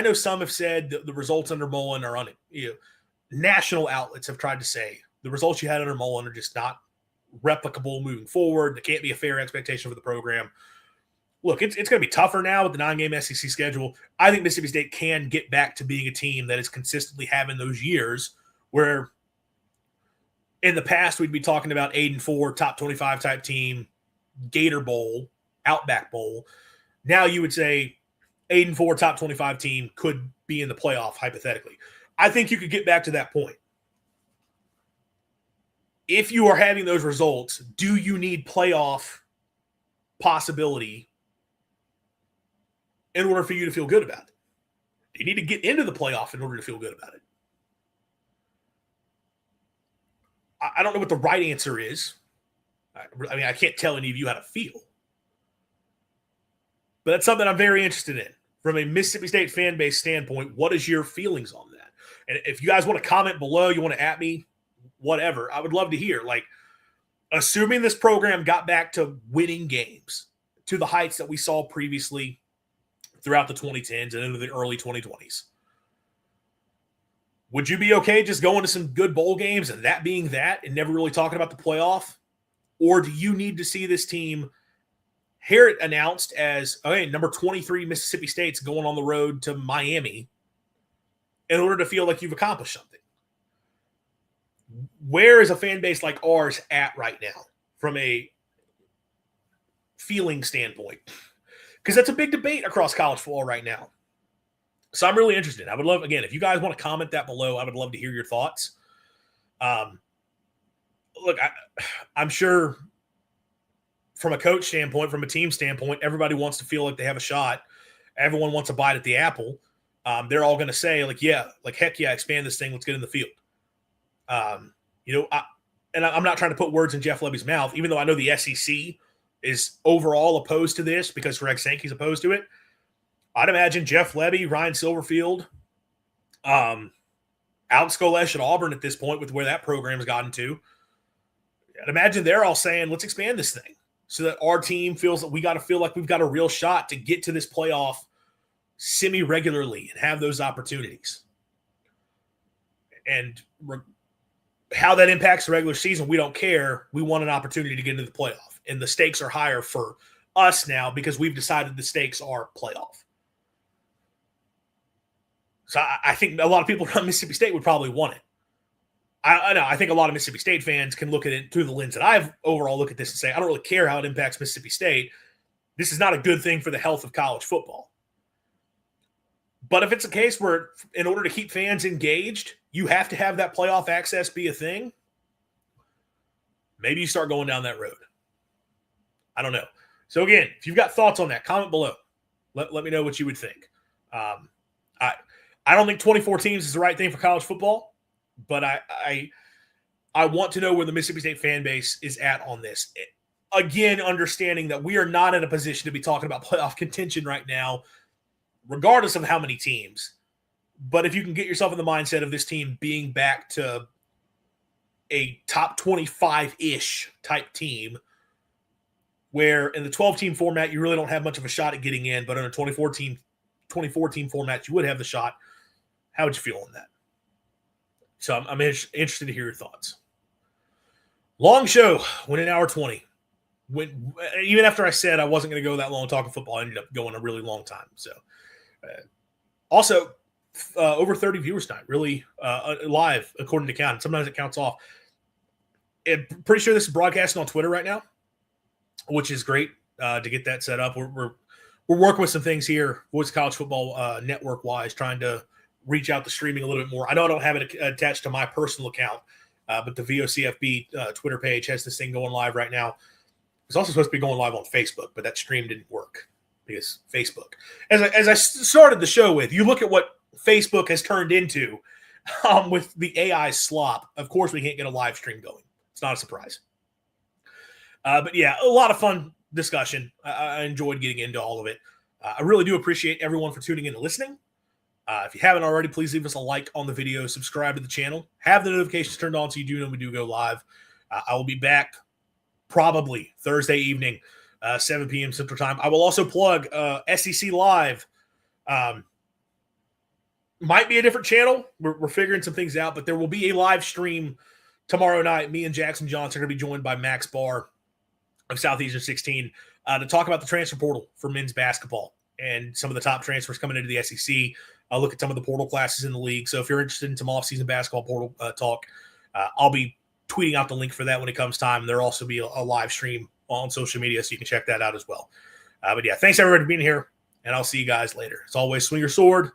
know some have said the results under Mullen are national outlets have tried to say the results you had under Mullen are just not replicable moving forward. There can't be a fair expectation for the program. Look, it's going to be tougher now with the 9-game SEC schedule. I think Mississippi State can get back to being a team that is consistently having those years where in the past we'd be talking about 8-4, top 25 type team, Gator Bowl, Outback Bowl. Now you would say 8-4, top 25 team could be in the playoff hypothetically. I think you could get back to that point. If you are having those results, do you need playoff possibility in order for you to feel good about it? You need to get into the playoff in order to feel good about it. I don't know what the right answer is. I mean, I can't tell any of you how to feel. But that's something I'm very interested in. From a Mississippi State fan base standpoint, what is your feelings on that? And if you guys want to comment below, you want to at me, whatever, I would love to hear. Like, assuming this program got back to winning games to the heights that we saw previously throughout the 2010s and into the early 2020s, would you be okay just going to some good bowl games and that being that and never really talking about the playoff? Or do you need to see this team hear it announced as, okay, number 23 Mississippi State's going on the road to Miami in order to feel like you've accomplished something? Where is a fan base like ours at right now from a feeling standpoint? Because that's a big debate across college football right now. So I'm really interested. I would love, again, if you guys want to comment that below, I would love to hear your thoughts. Look, I'm sure from a coach standpoint, from a team standpoint, everybody wants to feel like they have a shot. Everyone wants a bite at the apple. They're all going to say, like, yeah, like, heck yeah, expand this thing. Let's get in the field. I'm not trying to put words in Jeff Lebby's mouth, even though I know the SEC is overall opposed to this because Greg Sankey's opposed to it. I'd imagine Jeff Lebby, Ryan Silverfield, Alex Golesh at Auburn at this point with where that program's gotten to. I'd imagine they're all saying, let's expand this thing so that our team feels that we got to feel like we've got a real shot to get to this playoff semi-regularly and have those opportunities. And how that impacts the regular season, we don't care. We want an opportunity to get into the playoff. And the stakes are higher for us now because we've decided the stakes are playoff. So I think a lot of people from Mississippi State would probably want it. I know. I think a lot of Mississippi State fans can look at it through the lens that I've overall look at this and say, I don't really care how it impacts Mississippi State. This is not a good thing for the health of college football. But if it's a case where in order to keep fans engaged, you have to have that playoff access be a thing, maybe you start going down that road. I don't know. So again, if you've got thoughts on that, comment below. Let me know what you would think. I don't think 24 teams is the right thing for college football, but I want to know where the Mississippi State fan base is at on this. Again, understanding that we are not in a position to be talking about playoff contention right now, regardless of how many teams. But if you can get yourself in the mindset of this team being back to a top 25-ish type team where in the 12-team format, you really don't have much of a shot at getting in, but in a 24-team format, you would have the shot. How would you feel on that? So I'm interested to hear your thoughts. Long show, went an hour 20. Even after I said I wasn't going to go that long talking football, I ended up going a really long time. So also over 30 viewers tonight, really live according to count. Sometimes it counts off. I'm pretty sure this is broadcasting on Twitter right now, which is great to get that set up. We're working with some things here, Voice College Football Network wise, trying to reach out to streaming a little bit more. I know I don't have it attached to my personal account, but the VOCFB Twitter page has this thing going live right now. It's also supposed to be going live on Facebook, but that stream didn't work because Facebook. As I started the show with, you look at what Facebook has turned into with the AI slop. Of course, we can't get a live stream going. It's not a surprise. But yeah, a lot of fun discussion. I enjoyed getting into all of it. I really do appreciate everyone for tuning in and listening. If you haven't already, please leave us a like on the video, subscribe to the channel, have the notifications turned on so you do know we do go live. I will be back probably Thursday evening, 7 p.m. Central Time. I will also plug SEC Live. Might be a different channel. We're figuring some things out, but there will be a live stream tomorrow night. Me and Jackson Johnson are going to be joined by Max Barr of Southeastern 16 to talk about the transfer portal for men's basketball and some of the top transfers coming into the SEC. I'll look at some of the portal classes in the league. So if you're interested in some off-season basketball portal talk, I'll be tweeting out the link for that when it comes time. There'll also be a live stream on social media, so you can check that out as well. But yeah, thanks everybody for being here, and I'll see you guys later. As always, swing your sword,